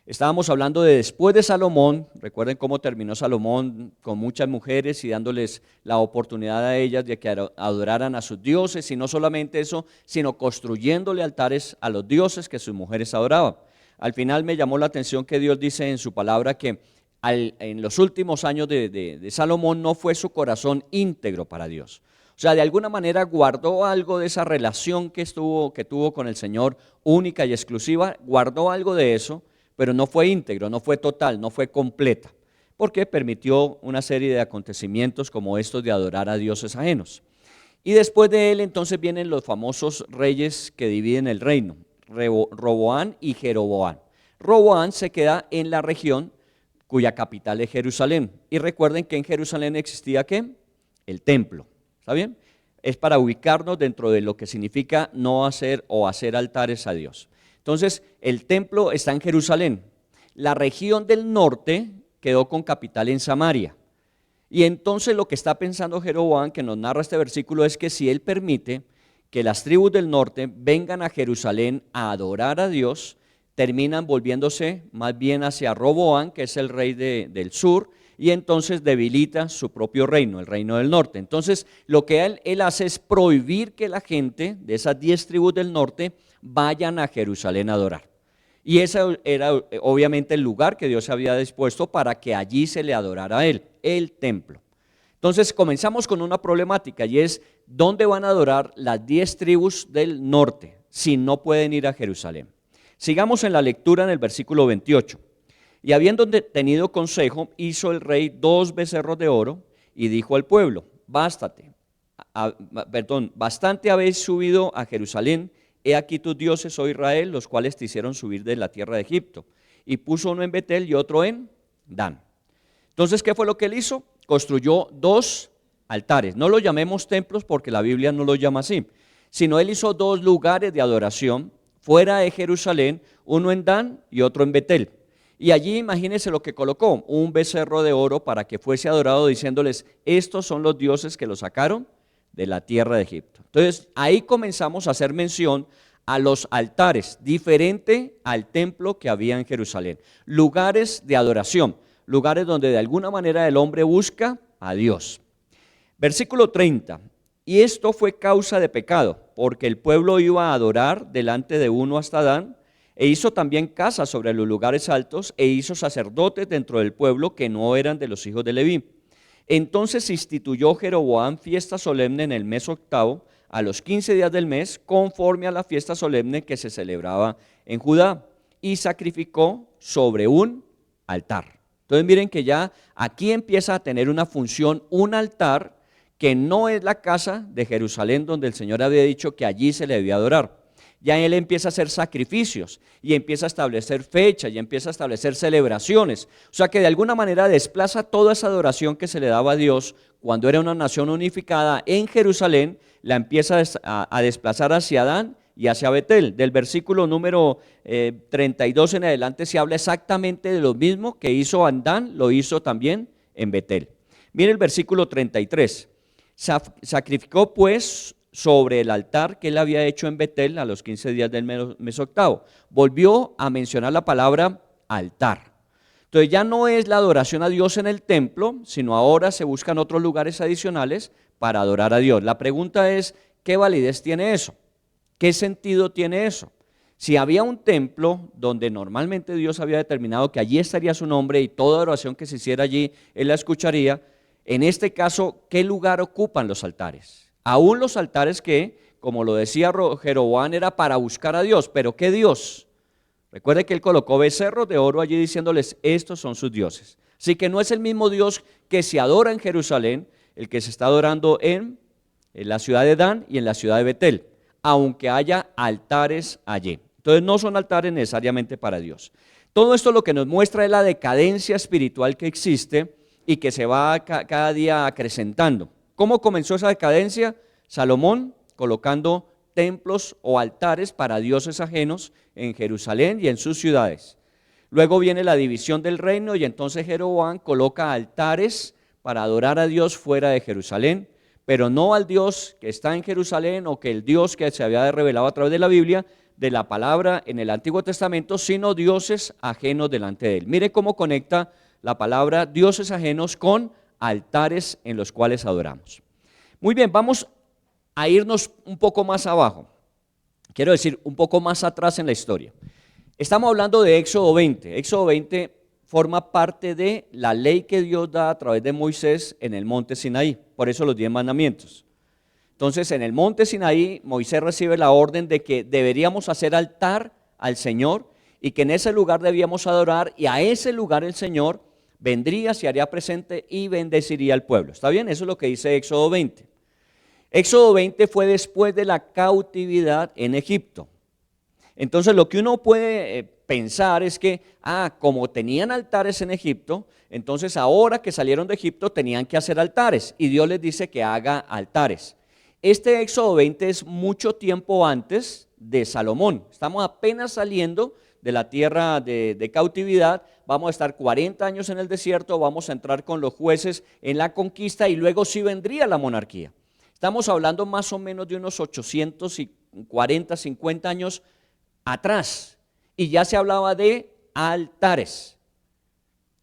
Estábamos hablando de después de Salomón, recuerden cómo terminó Salomón con muchas mujeres y dándoles la oportunidad a ellas de que adoraran a sus dioses, y no solamente eso, sino construyéndole altares a los dioses que sus mujeres adoraban. Al final me llamó la atención que Dios dice en su palabra que en los últimos años de Salomón no fue su corazón íntegro para Dios. O sea, de alguna manera guardó algo de esa relación que tuvo con el Señor, única y exclusiva, guardó algo de eso, pero no fue íntegro, no fue total, no fue completa, porque permitió una serie de acontecimientos como estos de adorar a dioses ajenos. Y después de él entonces vienen los famosos reyes que dividen el reino, Roboam y Jeroboam. Roboam se queda en la región cuya capital es Jerusalén. Y recuerden que en Jerusalén existía ¿qué? El templo, ¿está bien? Es para ubicarnos dentro de lo que significa no hacer o hacer altares a Dios. Entonces, el templo está en Jerusalén. La región del norte quedó con capital en Samaria. Y entonces lo que está pensando Jeroboam, que nos narra este versículo, es que si él permite que las tribus del norte vengan a Jerusalén a adorar a Dios, terminan volviéndose más bien hacia Roboam, que es el rey del sur, y entonces debilita su propio reino, el reino del norte. Entonces, lo que él hace es prohibir que la gente de esas 10 tribus del norte vayan a Jerusalén a adorar. Y ese era obviamente el lugar que Dios había dispuesto para que allí se le adorara a él, el templo. Entonces comenzamos con una problemática y es ¿dónde van a adorar las 10 tribus del norte si no pueden ir a Jerusalén? Sigamos en la lectura en el versículo 28. Y habiendo tenido consejo, hizo el rey 2 becerros de oro y dijo al pueblo, bastante habéis subido a Jerusalén. He aquí tus dioses, oh Israel, los cuales te hicieron subir de la tierra de Egipto. Y puso uno en Betel y otro en Dan. Entonces, ¿qué fue lo que él hizo? Construyó 2 altares. No los llamemos templos porque la Biblia no los llama así, sino él hizo 2 lugares de adoración fuera de Jerusalén, uno en Dan y otro en Betel. Y allí imagínense lo que colocó, un becerro de oro para que fuese adorado, diciéndoles, estos son los dioses que los sacaron de la tierra de Egipto. Entonces ahí comenzamos a hacer mención a los altares, diferente al templo que había en Jerusalén. Lugares de adoración, lugares donde de alguna manera el hombre busca a Dios. Versículo 30, y esto fue causa de pecado, porque el pueblo iba a adorar delante de uno hasta Dan, E hizo también casas sobre los lugares altos, e hizo sacerdotes dentro del pueblo que no eran de los hijos de Leví. Entonces instituyó Jeroboam fiesta solemne en el mes octavo, a los 15 días del mes, conforme a la fiesta solemne que se celebraba en Judá, y sacrificó sobre un altar. Entonces miren que ya aquí empieza a tener una función, un altar que no es la casa de Jerusalén donde el Señor había dicho que allí se le debía adorar. Ya él empieza a hacer sacrificios y empieza a establecer fechas y empieza a establecer celebraciones. O sea que de alguna manera desplaza toda esa adoración que se le daba a Dios cuando era una nación unificada en Jerusalén, la empieza a desplazar hacia Adán y hacia Betel. Del versículo número 32 en adelante se habla exactamente de lo mismo que hizo Adán, lo hizo también en Betel. Mire el versículo 33. Sacrificó pues sobre el altar que él había hecho en Betel a los 15 días del mes octavo. Volvió a mencionar la palabra altar. Entonces ya no es la adoración a Dios en el templo, sino ahora se buscan otros lugares adicionales para adorar a Dios. La pregunta es, ¿qué validez tiene eso? ¿Qué sentido tiene eso? Si había un templo donde normalmente Dios había determinado que allí estaría su nombre y toda oración que se hiciera allí, él la escucharía, en este caso, ¿qué lugar ocupan los altares? Aún los altares que, como lo decía Jeroboam, era para buscar a Dios, pero ¿qué Dios? Recuerde que él colocó becerros de oro allí diciéndoles, estos son sus dioses. Así que no es el mismo Dios que se adora en Jerusalén, el que se está adorando en la ciudad de Dan y en la ciudad de Betel, aunque haya altares allí. Entonces no son altares necesariamente para Dios. Todo esto lo que nos muestra es la decadencia espiritual que existe y que se va cada día acrecentando. ¿Cómo comenzó esa decadencia? Salomón colocando templos o altares para dioses ajenos en Jerusalén y en sus ciudades. Luego viene la división del reino y entonces Jeroboam coloca altares para adorar a Dios fuera de Jerusalén, pero no al Dios que está en Jerusalén o que el Dios que se había revelado a través de la Biblia, de la palabra en el Antiguo Testamento, sino dioses ajenos delante de él. Mire cómo conecta la palabra dioses ajenos con altares en los cuales adoramos. Muy bien, vamos a irnos un poco más abajo, quiero decir un poco más atrás en la historia. Estamos hablando de Éxodo 20. Éxodo 20 forma parte de la ley que Dios da a través de Moisés en el monte Sinaí, por eso los 10 mandamientos. Entonces en el monte Sinaí Moisés recibe la orden de que deberíamos hacer altar al Señor y que en ese lugar debíamos adorar, y a ese lugar el Señor vendría, se haría presente y bendeciría al pueblo. ¿Está bien? Eso es lo que dice Éxodo 20. Éxodo 20 fue después de la cautividad en Egipto. Entonces lo que uno puede pensar es que, como tenían altares en Egipto, entonces ahora que salieron de Egipto tenían que hacer altares y Dios les dice que haga altares. Este Éxodo 20 es mucho tiempo antes de Salomón. Estamos apenas saliendo de la tierra de cautividad, vamos a estar 40 años en el desierto, vamos a entrar con los jueces en la conquista y luego sí vendría la monarquía. Estamos hablando más o menos de unos 840, 50 años atrás, y ya se hablaba de altares.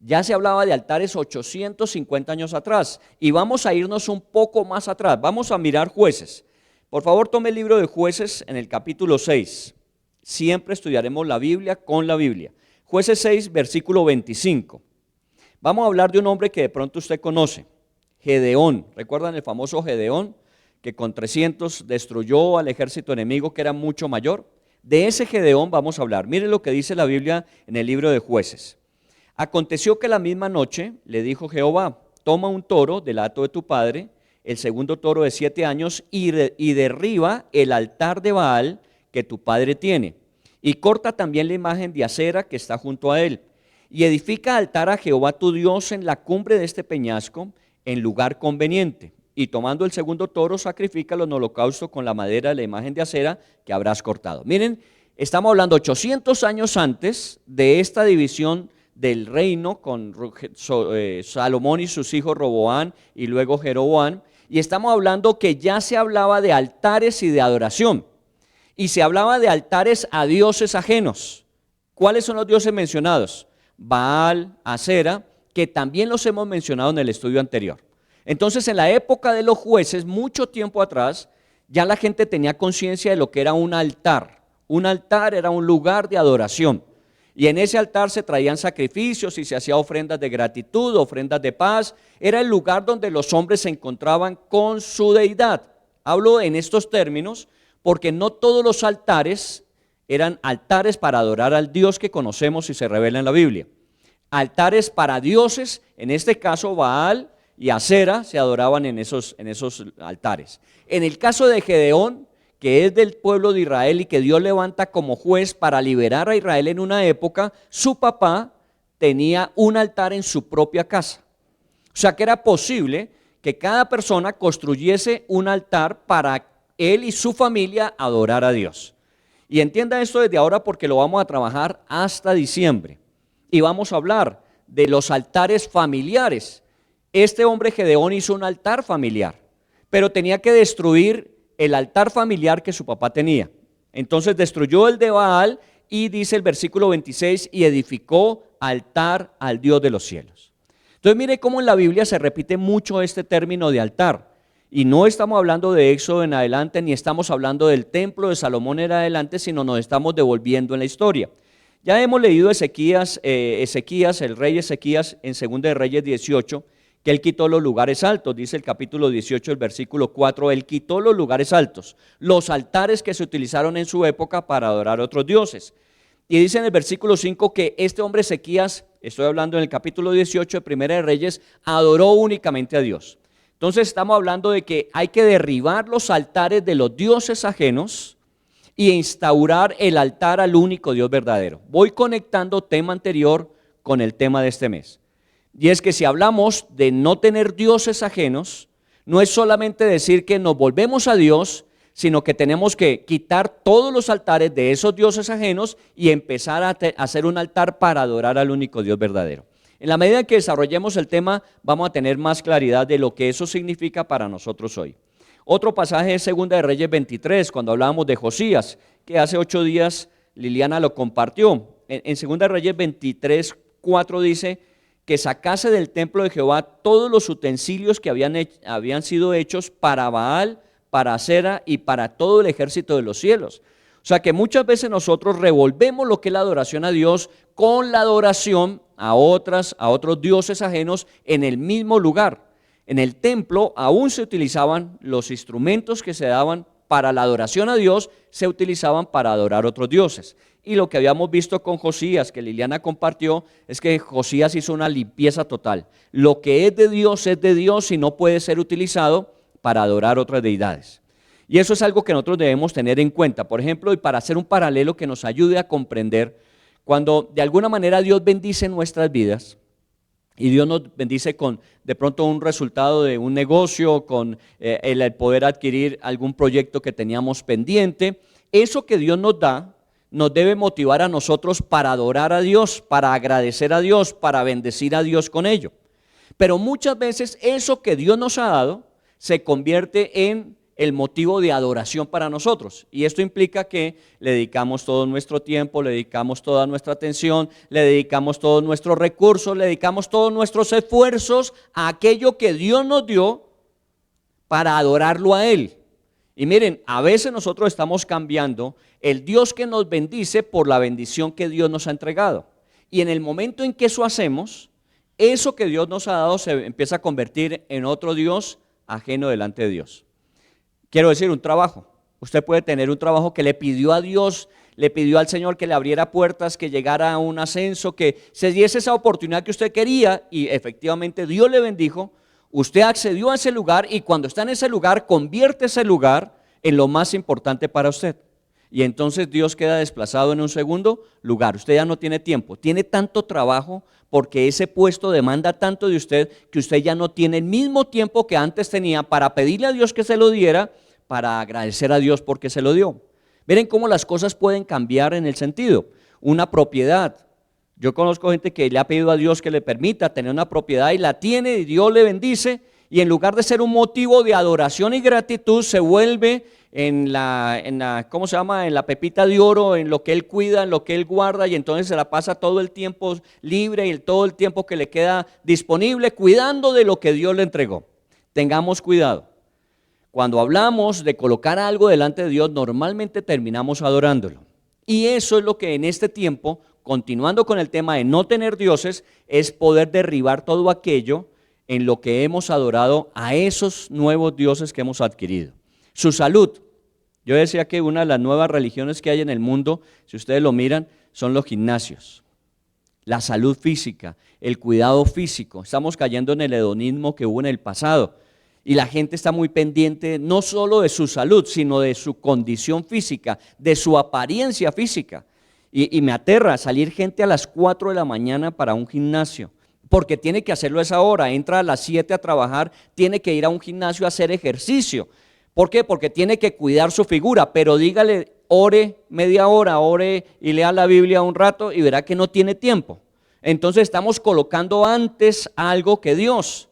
Ya se hablaba de altares 850 años atrás, y vamos a irnos un poco más atrás, vamos a mirar Jueces. Por favor, tome el libro de Jueces en el capítulo 6. Siempre estudiaremos la Biblia con la Biblia. Jueces 6, versículo 25. Vamos a hablar de un hombre que de pronto usted conoce, Gedeón. ¿Recuerdan el famoso Gedeón que con 300 destruyó al ejército enemigo que era mucho mayor? De ese Gedeón vamos a hablar. Mire lo que dice la Biblia en el libro de Jueces. Aconteció que la misma noche le dijo Jehová, toma un toro del hato de tu padre, el segundo toro de 7 años, y derriba el altar de Baal que tu padre tiene, y corta también la imagen de acera que está junto a él, y edifica altar a Jehová tu Dios en la cumbre de este peñasco, en lugar conveniente, y tomando el segundo toro, sacrifícalo en holocausto con la madera de la imagen de acera que habrás cortado. Miren, estamos hablando 800 años antes de esta división del reino con Salomón y sus hijos Roboán y luego Jeroboam, y estamos hablando que ya se hablaba de altares y de adoración. Y se hablaba de altares a dioses ajenos. ¿Cuáles son los dioses mencionados? Baal, Acera, que también los hemos mencionado en el estudio anterior. Entonces, en la época de los jueces, mucho tiempo atrás, ya la gente tenía conciencia de lo que era un altar. Un altar era un lugar de adoración. Y en ese altar se traían sacrificios y se hacía ofrendas de gratitud, ofrendas de paz. Era el lugar donde los hombres se encontraban con su deidad. Hablo en estos términos porque no todos los altares eran altares para adorar al Dios que conocemos y se revela en la Biblia. Altares para dioses, en este caso Baal y Acera, se adoraban en esos altares. En el caso de Gedeón, que es del pueblo de Israel y que Dios levanta como juez para liberar a Israel en una época, su papá tenía un altar en su propia casa. O sea que era posible que cada persona construyese un altar para él y su familia adorar a Dios. Y entienda esto desde ahora porque lo vamos a trabajar hasta diciembre. Y vamos a hablar de los altares familiares. Este hombre Gedeón hizo un altar familiar, pero tenía que destruir el altar familiar que su papá tenía. Entonces destruyó el de Baal y dice el versículo 26, y edificó altar al Dios de los cielos. Entonces mire cómo en la Biblia se repite mucho este término de altar. Y no estamos hablando de Éxodo en adelante, ni estamos hablando del templo de Salomón en adelante, sino nos estamos devolviendo en la historia. Ya hemos leído Ezequías, el rey Ezequías en 2 de Reyes 18, que él quitó los lugares altos, dice el capítulo 18, el versículo 4, él quitó los lugares altos, los altares que se utilizaron en su época para adorar a otros dioses. Y dice en el versículo 5 que este hombre Ezequías, estoy hablando en el capítulo 18 de Primera de Reyes, adoró únicamente a Dios. Entonces estamos hablando de que hay que derribar los altares de los dioses ajenos y instaurar el altar al único Dios verdadero. Voy conectando tema anterior con el tema de este mes. Y es que si hablamos de no tener dioses ajenos, no es solamente decir que nos volvemos a Dios, sino que tenemos que quitar todos los altares de esos dioses ajenos y empezar a hacer un altar para adorar al único Dios verdadero. En la medida en que desarrollemos el tema, vamos a tener más claridad de lo que eso significa para nosotros hoy. Otro pasaje es 2 de Reyes 23, cuando hablábamos de Josías, que hace 8 días Liliana lo compartió. En 2 de Reyes 23, 4 dice que sacase del templo de Jehová todos los utensilios que habían sido hechos para Baal, para Acera y para todo el ejército de los cielos. O sea que muchas veces nosotros revolvemos lo que es la adoración a Dios con la adoración a otros dioses ajenos en el mismo lugar. En el templo aún se utilizaban los instrumentos que se daban para la adoración a Dios, se utilizaban para adorar otros dioses. Y lo que habíamos visto con Josías, que Liliana compartió, es que Josías hizo una limpieza total. Lo que es de Dios y no puede ser utilizado para adorar otras deidades. Y eso es algo que nosotros debemos tener en cuenta. Por ejemplo, y para hacer un paralelo que nos ayude a comprender, cuando de alguna manera Dios bendice nuestras vidas, y Dios nos bendice con de pronto un resultado de un negocio, con el poder adquirir algún proyecto que teníamos pendiente, eso que Dios nos da, nos debe motivar a nosotros para adorar a Dios, para agradecer a Dios, para bendecir a Dios con ello. Pero muchas veces eso que Dios nos ha dado se convierte en el motivo de adoración para nosotros. Y esto implica que le dedicamos todo nuestro tiempo, le dedicamos toda nuestra atención, le dedicamos todos nuestros recursos, le dedicamos todos nuestros esfuerzos a aquello que Dios nos dio para adorarlo a Él. Y miren, a veces nosotros estamos cambiando el Dios que nos bendice por la bendición que Dios nos ha entregado. Y en el momento en que eso hacemos, eso que Dios nos ha dado se empieza a convertir en otro Dios ajeno delante de Dios. Quiero decir, un trabajo. Usted puede tener un trabajo que le pidió a Dios, le pidió al Señor que le abriera puertas, que llegara a un ascenso, que se diese esa oportunidad que usted quería y efectivamente Dios le bendijo. Usted accedió a ese lugar y cuando está en ese lugar, convierte ese lugar en lo más importante para usted. Y entonces Dios queda desplazado en un segundo lugar. Usted ya no tiene tiempo, tiene tanto trabajo porque ese puesto demanda tanto de usted que usted ya no tiene el mismo tiempo que antes tenía para pedirle a Dios que se lo diera, para agradecer a Dios porque se lo dio. Miren cómo las cosas pueden cambiar en el sentido. Una propiedad. Yo conozco gente que le ha pedido a Dios que le permita tener una propiedad y la tiene y Dios le bendice y en lugar de ser un motivo de adoración y gratitud se vuelve en la pepita de oro, en lo que él cuida, en lo que él guarda y entonces se la pasa todo el tiempo libre y todo el tiempo que le queda disponible cuidando de lo que Dios le entregó. Tengamos cuidado. Cuando hablamos de colocar algo delante de Dios, normalmente terminamos adorándolo. Y eso es lo que en este tiempo, continuando con el tema de no tener dioses, es poder derribar todo aquello en lo que hemos adorado a esos nuevos dioses que hemos adquirido. Su salud. Yo decía que una de las nuevas religiones que hay en el mundo, si ustedes lo miran, son los gimnasios. La salud física, el cuidado físico. Estamos cayendo en el hedonismo que hubo en el pasado. Y la gente está muy pendiente no solo de su salud, sino de su condición física, de su apariencia física. Y me aterra salir gente a las 4 de la mañana para un gimnasio, porque tiene que hacerlo a esa hora, entra a las 7 a trabajar, tiene que ir a un gimnasio a hacer ejercicio. ¿Por qué? Porque tiene que cuidar su figura, pero dígale, ore media hora, ore y lea la Biblia un rato y verá que no tiene tiempo. Entonces estamos colocando antes algo que Dios.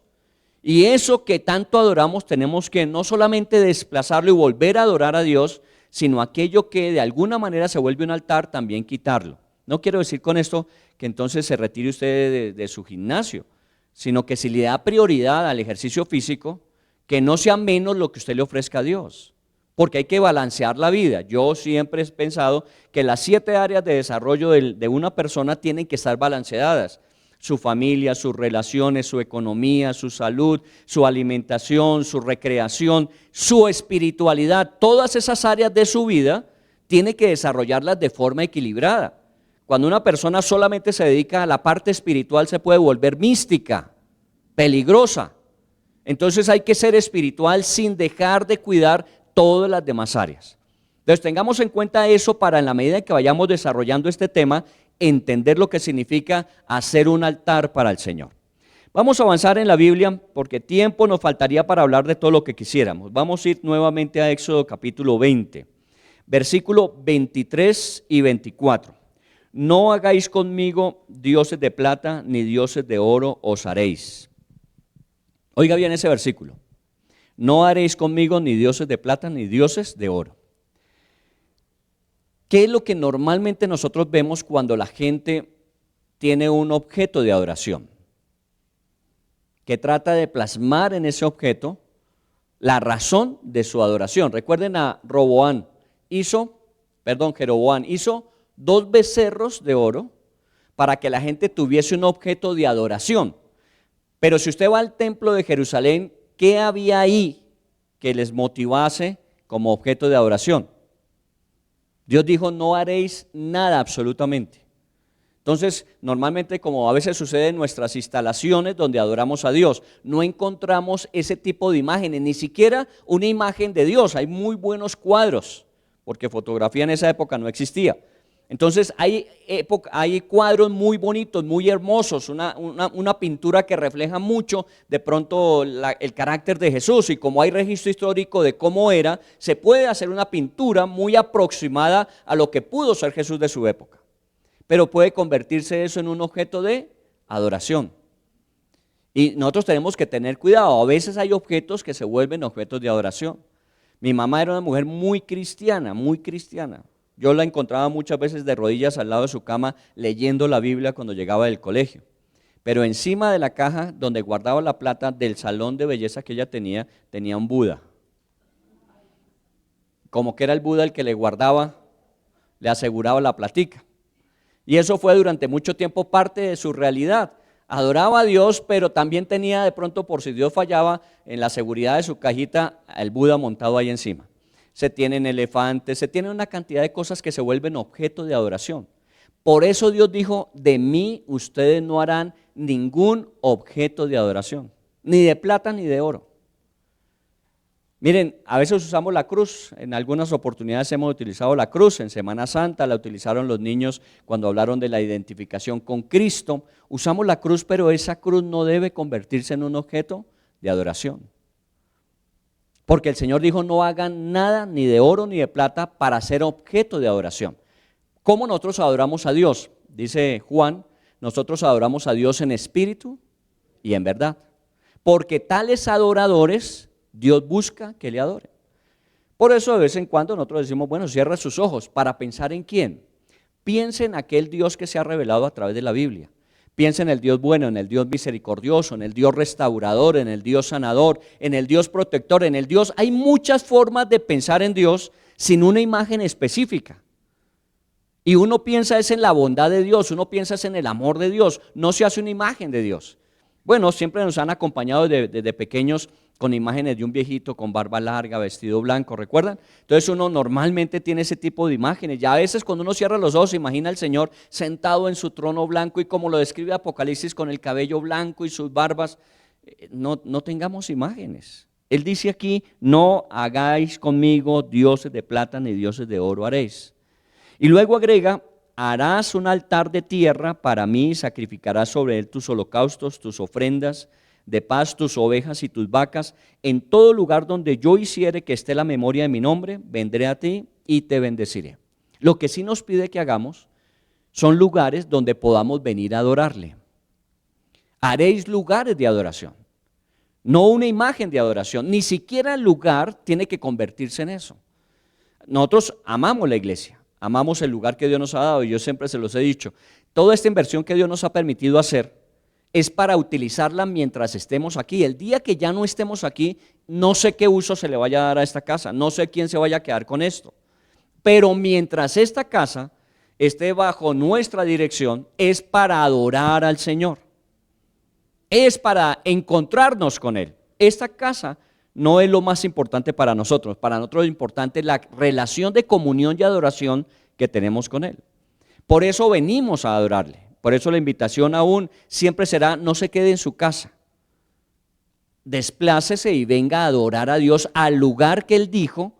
Y eso que tanto adoramos tenemos que no solamente desplazarlo y volver a adorar a Dios, sino aquello que de alguna manera se vuelve un altar, también quitarlo. No quiero decir con esto que entonces se retire usted de su gimnasio, sino que si le da prioridad al ejercicio físico, que no sea menos lo que usted le ofrezca a Dios, porque hay que balancear la vida. Yo siempre he pensado que las 7 áreas de desarrollo de una persona tienen que estar balanceadas: su familia, sus relaciones, su economía, su salud, su alimentación, su recreación, su espiritualidad. Todas esas áreas de su vida tiene que desarrollarlas de forma equilibrada. Cuando una persona solamente se dedica a la parte espiritual, se puede volver mística, peligrosa. Entonces hay que ser espiritual sin dejar de cuidar todas las demás áreas. Entonces tengamos en cuenta eso para, en la medida en que vayamos desarrollando este tema, entender lo que significa hacer un altar para el Señor. Vamos a avanzar en la Biblia porque tiempo nos faltaría para hablar de todo lo que quisiéramos. Vamos a ir nuevamente a Éxodo capítulo 20, versículo 23 y 24. No hagáis conmigo dioses de plata ni dioses de oro os haréis. Oiga bien ese versículo. No haréis conmigo ni dioses de plata ni dioses de oro. ¿Qué es lo que normalmente nosotros vemos cuando la gente tiene un objeto de adoración? Que trata de plasmar en ese objeto la razón de su adoración. Recuerden a Jeroboam hizo 2 becerros de oro para que la gente tuviese un objeto de adoración. Pero si usted va al templo de Jerusalén, ¿qué había ahí que les motivase como objeto de adoración? Dios dijo, no haréis nada absolutamente. Entonces, normalmente, como a veces sucede en nuestras instalaciones donde adoramos a Dios, no encontramos ese tipo de imágenes, ni siquiera una imagen de Dios. Hay muy buenos cuadros, porque fotografía en esa época no existía. Entonces hay cuadros muy bonitos, muy hermosos, una pintura que refleja mucho de pronto el carácter de Jesús, y como hay registro histórico de cómo era, se puede hacer una pintura muy aproximada a lo que pudo ser Jesús de su época, pero puede convertirse eso en un objeto de adoración. Y nosotros tenemos que tener cuidado, a veces hay objetos que se vuelven objetos de adoración. Mi mamá era una mujer muy cristiana, muy cristiana. Yo la encontraba muchas veces de rodillas al lado de su cama leyendo la Biblia cuando llegaba del colegio. Pero encima de la caja donde guardaba la plata del salón de belleza que ella tenía un Buda. Como que era el Buda el que le guardaba, le aseguraba la platica. Y eso fue durante mucho tiempo parte de su realidad. Adoraba a Dios, pero también tenía de pronto, por si Dios fallaba, en la seguridad de su cajita, el Buda montado ahí encima. Se tienen elefantes, se tienen una cantidad de cosas que se vuelven objeto de adoración. Por eso Dios dijo, de mí ustedes no harán ningún objeto de adoración, ni de plata ni de oro. Miren, a veces usamos la cruz, en algunas oportunidades hemos utilizado la cruz, en Semana Santa la utilizaron los niños cuando hablaron de la identificación con Cristo. Usamos la cruz, pero esa cruz no debe convertirse en un objeto de adoración. Porque el Señor dijo, no hagan nada ni de oro ni de plata para ser objeto de adoración. ¿Cómo nosotros adoramos a Dios? Dice Juan, nosotros adoramos a Dios en espíritu y en verdad. Porque tales adoradores Dios busca que le adoren. Por eso de vez en cuando nosotros decimos, bueno, cierra sus ojos para pensar en quién. Piensa en aquel Dios que se ha revelado a través de la Biblia. Piensa en el Dios bueno, en el Dios misericordioso, en el Dios restaurador, en el Dios sanador, en el Dios protector, en el Dios. Hay muchas formas de pensar en Dios sin una imagen específica. Y uno piensa es en la bondad de Dios, uno piensa es en el amor de Dios, no se hace una imagen de Dios. Bueno, siempre nos han acompañado desde pequeños con imágenes de un viejito con barba larga, vestido blanco, ¿recuerdan? Entonces uno normalmente tiene ese tipo de imágenes. Ya a veces cuando uno cierra los ojos se imagina al Señor sentado en su trono blanco y como lo describe Apocalipsis con el cabello blanco y sus barbas. No tengamos imágenes. Él dice aquí, no hagáis conmigo dioses de plata ni dioses de oro haréis. Y luego agrega, harás un altar de tierra para mí y sacrificarás sobre él tus holocaustos, tus ofrendas de paz, tus ovejas y tus vacas. En todo lugar donde yo hiciere que esté la memoria de mi nombre, vendré a ti y te bendeciré. Lo que sí nos pide que hagamos son lugares donde podamos venir a adorarle. Haréis lugares de adoración, no una imagen de adoración, ni siquiera el lugar tiene que convertirse en eso. Nosotros amamos la iglesia, amamos el lugar que Dios nos ha dado y yo siempre se los he dicho, toda esta inversión que Dios nos ha permitido hacer es para utilizarla mientras estemos aquí. El día que ya no estemos aquí, no sé qué uso se le vaya a dar a esta casa, no sé quién se vaya a quedar con esto, pero mientras esta casa esté bajo nuestra dirección, es para adorar al Señor, es para encontrarnos con Él. Esta casa no es lo más importante para nosotros es importante la relación de comunión y adoración que tenemos con Él. Por eso venimos a adorarle. Por eso la invitación aún siempre será, no se quede en su casa, desplácese y venga a adorar a Dios al lugar que Él dijo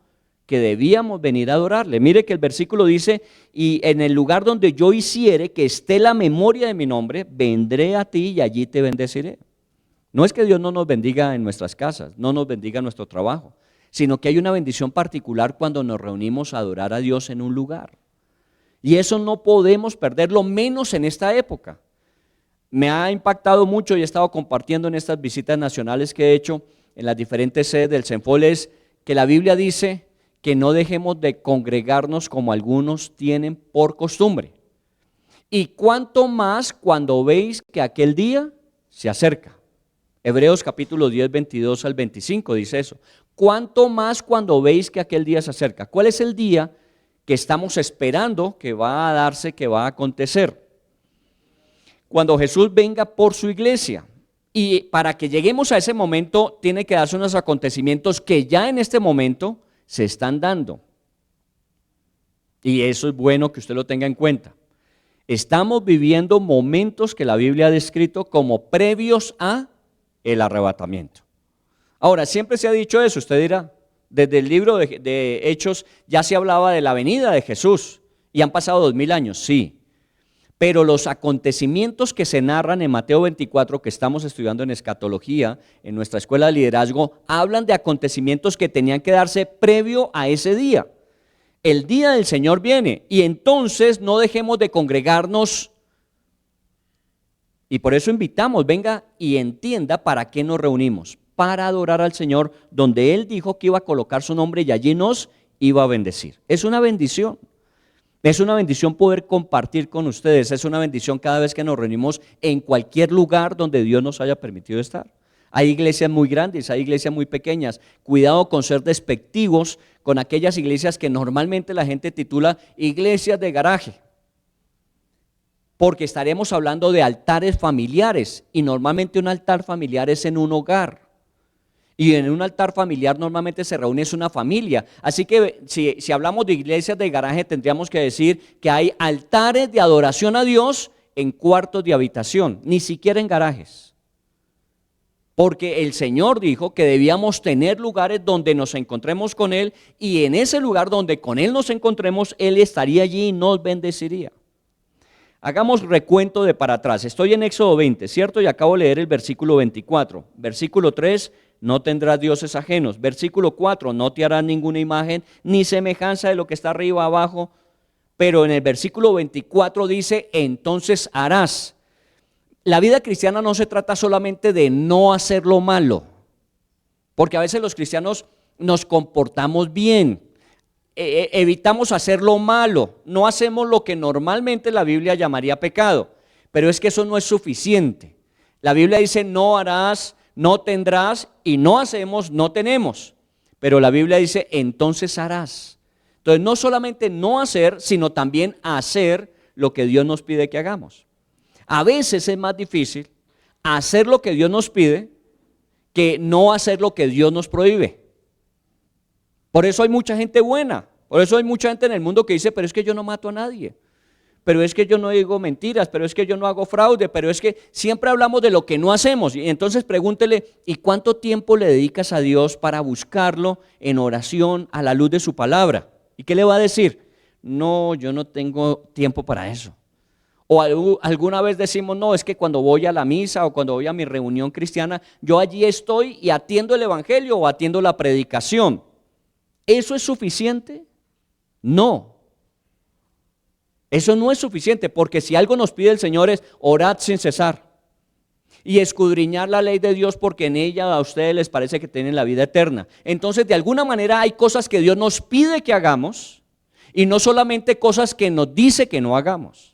que debíamos venir a adorarle. Mire que el versículo dice, y en el lugar donde yo hiciere que esté la memoria de mi nombre, vendré a ti y allí te bendeciré. No es que Dios no nos bendiga en nuestras casas, no nos bendiga en nuestro trabajo, sino que hay una bendición particular cuando nos reunimos a adorar a Dios en un lugar. Y eso no podemos perderlo, menos en esta época. Me ha impactado mucho y he estado compartiendo en estas visitas nacionales que he hecho en las diferentes sedes del CENFOL, es que la Biblia dice que no dejemos de congregarnos como algunos tienen por costumbre. Y cuánto más cuando veis que aquel día se acerca. Hebreos capítulo 10, 22 al 25 dice eso. Cuánto más cuando veis que aquel día se acerca. ¿Cuál es el día que estamos esperando que va a darse, que va a acontecer? Cuando Jesús venga por su iglesia. Y para que lleguemos a ese momento, tiene que darse unos acontecimientos que ya en este momento se están dando. Y eso es bueno que usted lo tenga en cuenta. Estamos viviendo momentos que la Biblia ha descrito como previos a el arrebatamiento. Ahora, siempre se ha dicho eso, usted dirá, desde el libro de Hechos ya se hablaba de la venida de Jesús y han pasado 2000 años, sí. Pero los acontecimientos que se narran en Mateo 24, que estamos estudiando en escatología, en nuestra escuela de liderazgo, hablan de acontecimientos que tenían que darse previo a ese día. El día del Señor viene y entonces no dejemos de congregarnos. Y por eso invitamos, venga y entienda para qué nos reunimos. Para adorar al Señor, donde Él dijo que iba a colocar su nombre y allí nos iba a bendecir. Es una bendición. Es una bendición poder compartir con ustedes, es una bendición cada vez que nos reunimos en cualquier lugar donde Dios nos haya permitido estar. Hay iglesias muy grandes, hay iglesias muy pequeñas. Cuidado con ser despectivos con aquellas iglesias que normalmente la gente titula iglesias de garaje, porque estaremos hablando de altares familiares y normalmente un altar familiar es en un hogar. Y en un altar familiar normalmente se reúne una familia. Así que si hablamos de iglesias de garaje, tendríamos que decir que hay altares de adoración a Dios en cuartos de habitación, ni siquiera en garajes. Porque el Señor dijo que debíamos tener lugares donde nos encontremos con Él y en ese lugar donde con Él nos encontremos, Él estaría allí y nos bendeciría. Hagamos recuento de para atrás. Estoy en Éxodo 20, ¿cierto? Y acabo de leer el versículo 24. Versículo 3. No tendrás dioses ajenos. Versículo 4, no te harás ninguna imagen ni semejanza de lo que está arriba, abajo. Pero en el versículo 24 dice, entonces harás. La vida cristiana no se trata solamente de no hacer lo malo, porque a veces los cristianos nos comportamos bien, evitamos hacer lo malo, no hacemos lo que normalmente la Biblia llamaría pecado, pero es que eso no es suficiente. La Biblia dice no harás, no tendrás y no hacemos, no tenemos. Pero la Biblia dice, entonces harás. Entonces, no solamente no hacer, sino también hacer lo que Dios nos pide que hagamos. A veces es más difícil hacer lo que Dios nos pide que no hacer lo que Dios nos prohíbe. Por eso hay mucha gente buena, por eso hay mucha gente en el mundo que dice, pero es que yo no mato a nadie, pero es que yo no digo mentiras, pero es que yo no hago fraude, pero es que siempre hablamos de lo que no hacemos. Y entonces pregúntele, ¿y cuánto tiempo le dedicas a Dios para buscarlo en oración a la luz de su palabra? ¿Y qué le va a decir? No, yo no tengo tiempo para eso. O alguna vez decimos, no, es que cuando voy a la misa o cuando voy a mi reunión cristiana, yo allí estoy y atiendo el evangelio o atiendo la predicación. ¿Eso es suficiente? No. Eso no es suficiente, porque si algo nos pide el Señor es orad sin cesar y escudriñar la ley de Dios, porque en ella a ustedes les parece que tienen la vida eterna. Entonces, de alguna manera hay cosas que Dios nos pide que hagamos y no solamente cosas que nos dice que no hagamos.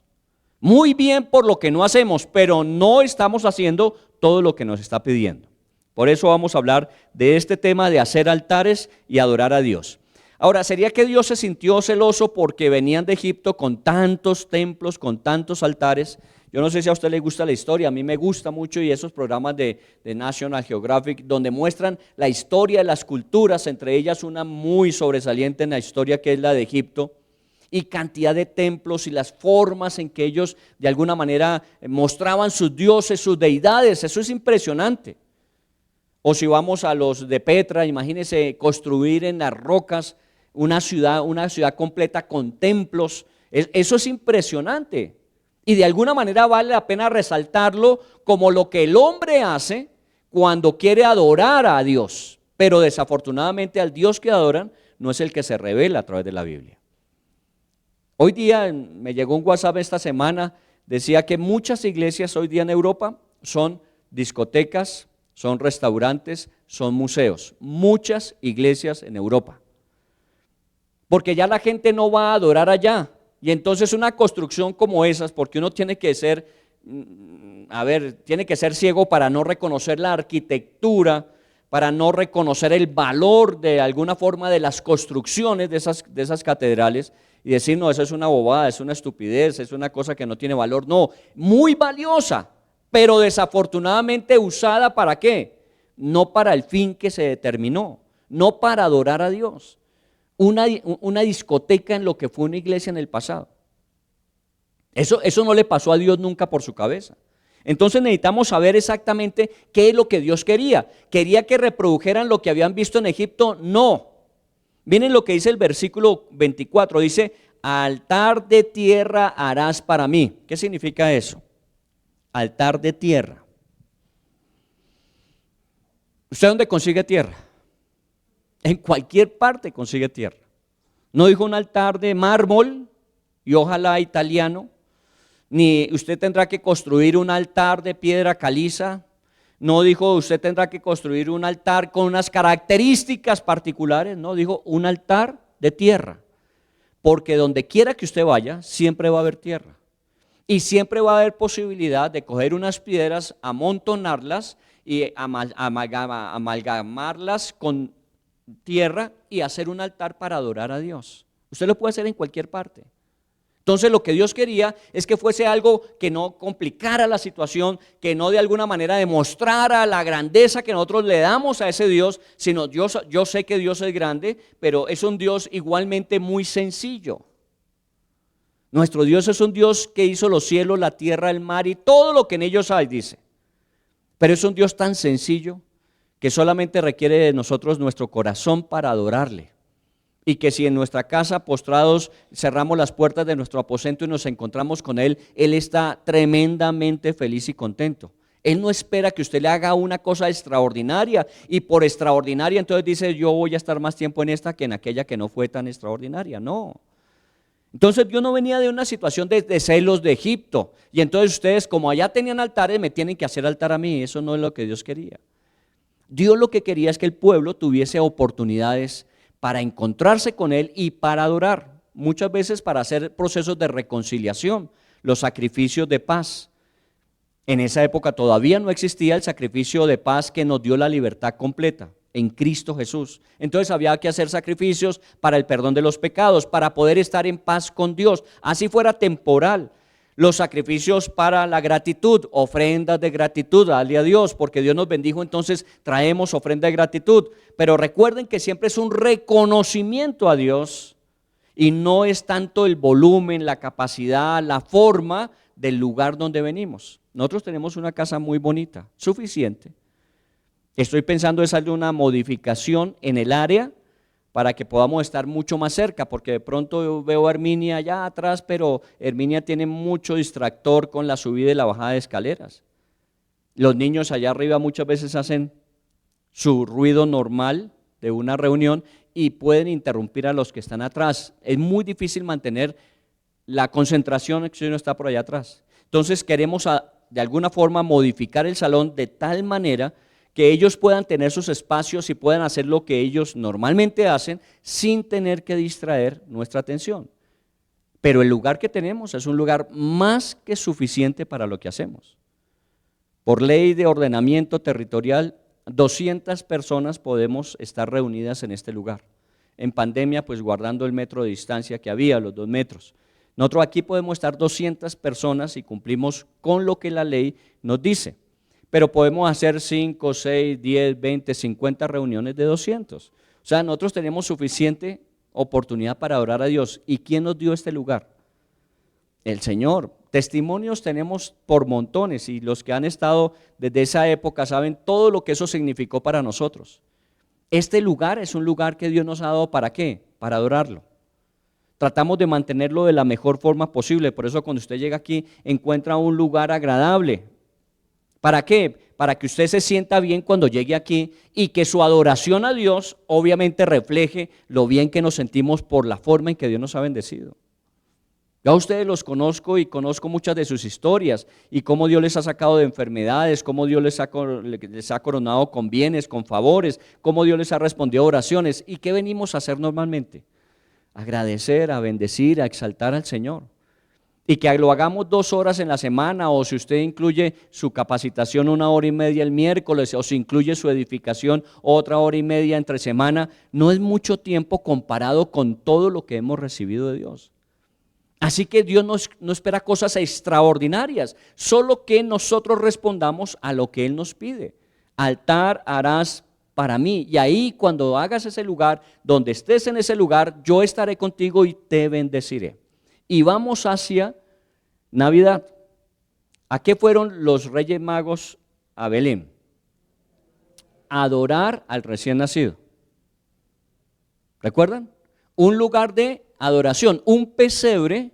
Muy bien por lo que no hacemos, pero no estamos haciendo todo lo que nos está pidiendo. Por eso vamos a hablar de este tema de hacer altares y adorar a Dios. Ahora, ¿sería que Dios se sintió celoso porque venían de Egipto con tantos templos, con tantos altares? Yo no sé si a usted le gusta la historia, a mí me gusta mucho, y esos programas de National Geographic donde muestran la historia de las culturas, entre ellas una muy sobresaliente en la historia que es la de Egipto, y cantidad de templos y las formas en que ellos de alguna manera mostraban sus dioses, sus deidades. Eso es impresionante. O si vamos a los de Petra, imagínense construir en las rocas una ciudad completa con templos. Eso es impresionante. Y de alguna manera vale la pena resaltarlo como lo que el hombre hace cuando quiere adorar a Dios. Pero desafortunadamente al Dios que adoran no es el que se revela a través de la Biblia. Hoy día me llegó un WhatsApp esta semana, decía que muchas iglesias hoy día en Europa son discotecas, son restaurantes, son museos. Muchas iglesias en Europa. Porque ya la gente no va a adorar allá. Y entonces una construcción como esas, porque uno tiene que ser, tiene que ser ciego para no reconocer la arquitectura, para no reconocer el valor de alguna forma de las construcciones de esas catedrales y decir, no, eso es una bobada, es una estupidez, es una cosa que no tiene valor. No, muy valiosa, pero desafortunadamente usada ¿para qué? No para el fin que se determinó, no para adorar a Dios. Una discoteca en lo que fue una iglesia en el pasado. Eso no le pasó a Dios nunca por su cabeza. Entonces necesitamos saber exactamente qué es lo que Dios quería. ¿Quería que reprodujeran lo que habían visto en Egipto? No. Miren lo que dice el versículo 24, dice, altar de tierra harás para mí. ¿Qué significa eso? Altar de tierra. ¿Usted dónde consigue tierra? En cualquier parte consigue tierra. No dijo un altar de mármol y ojalá italiano, ni usted tendrá que construir un altar de piedra caliza. No dijo usted tendrá que construir un altar con unas características particulares, no, dijo un altar de tierra, porque donde quiera que usted vaya, siempre va a haber tierra, y siempre va a haber posibilidad de coger unas piedras, amontonarlas y amalgamarlas con tierra y hacer un altar para adorar a Dios. Usted lo puede hacer en cualquier parte. Entonces lo que Dios quería es que fuese algo que no complicara la situación, que no de alguna manera demostrara la grandeza que nosotros le damos a ese Dios, sino yo sé que Dios es grande, pero es un Dios igualmente muy sencillo. Nuestro Dios es un Dios que hizo los cielos, la tierra, el mar y todo lo que en ellos hay, dice. Pero es un Dios tan sencillo que solamente requiere de nosotros nuestro corazón para adorarle. Y que si en nuestra casa postrados cerramos las puertas de nuestro aposento y nos encontramos con Él, Él está tremendamente feliz y contento. Él no espera que usted le haga una cosa extraordinaria y por extraordinaria entonces dice yo voy a estar más tiempo en esta que en aquella que no fue tan extraordinaria, no. Entonces Dios no venía de una situación de celos de Egipto y entonces ustedes como allá tenían altares me tienen que hacer altar a mí, eso no es lo que Dios quería. Dios lo que quería es que el pueblo tuviese oportunidades para encontrarse con Él y para adorar, muchas veces para hacer procesos de reconciliación, los sacrificios de paz. En esa época todavía no existía el sacrificio de paz que nos dio la libertad completa. en Cristo Jesús. Entonces había que hacer sacrificios para el perdón de los pecados, para poder estar en paz con Dios, así fuera temporal. Los sacrificios para la gratitud, ofrendas de gratitud, dale a Dios, porque Dios nos bendijo, entonces traemos ofrenda de gratitud. Pero recuerden que siempre es un reconocimiento a Dios y no es tanto el volumen, la capacidad, la forma del lugar donde venimos. Nosotros tenemos una casa muy bonita, suficiente. Estoy pensando en hacerle una modificación en el área para que podamos estar mucho más cerca, porque de pronto yo veo a Herminia allá atrás, pero Herminia tiene mucho distractor con la subida y la bajada de escaleras. Los niños allá arriba muchas veces hacen su ruido normal de una reunión y pueden interrumpir a los que están atrás. Es muy difícil mantener la concentración si uno está por allá atrás. Entonces queremos de alguna forma modificar el salón de tal manera que ellos puedan tener sus espacios y puedan hacer lo que ellos normalmente hacen sin tener que distraer nuestra atención. Pero el lugar que tenemos es un lugar más que suficiente para lo que hacemos. Por ley de ordenamiento territorial, 200 personas podemos estar reunidas en este lugar. En pandemia, pues guardando el metro de distancia que había, los 2 metros. Nosotros aquí podemos estar 200 personas y cumplimos con lo que la ley nos dice. Pero podemos hacer 5, 6, 10, 20, 50 reuniones de 200. O sea, nosotros tenemos suficiente oportunidad para adorar a Dios. ¿Y quién nos dio este lugar? El Señor. Testimonios tenemos por montones y los que han estado desde esa época saben todo lo que eso significó para nosotros. Este lugar es un lugar que Dios nos ha dado ¿para qué? Para adorarlo. Tratamos de mantenerlo de la mejor forma posible, por eso cuando usted llega aquí encuentra un lugar agradable. ¿Para qué? Para que usted se sienta bien cuando llegue aquí y que su adoración a Dios obviamente refleje lo bien que nos sentimos por la forma en que Dios nos ha bendecido. Yo a ustedes los conozco y conozco muchas de sus historias y cómo Dios les ha sacado de enfermedades, cómo Dios les ha coronado con bienes, con favores, cómo Dios les ha respondido a oraciones. ¿Y qué venimos a hacer normalmente? Agradecer, a bendecir, a exaltar al Señor. Y que lo hagamos 2 horas en la semana, o si usted incluye su capacitación 1 hora y media el miércoles, o si incluye su edificación 1 hora y media entre semana, no es mucho tiempo comparado con todo lo que hemos recibido de Dios. Así que Dios no espera cosas extraordinarias, solo que nosotros respondamos a lo que Él nos pide. Altar harás para mí, y ahí cuando hagas ese lugar, donde estés en ese lugar, yo estaré contigo y te bendeciré. Y vamos hacia Navidad. ¿A qué fueron los Reyes Magos a Belén? A adorar al recién nacido. ¿Recuerdan? Un lugar de adoración, un pesebre,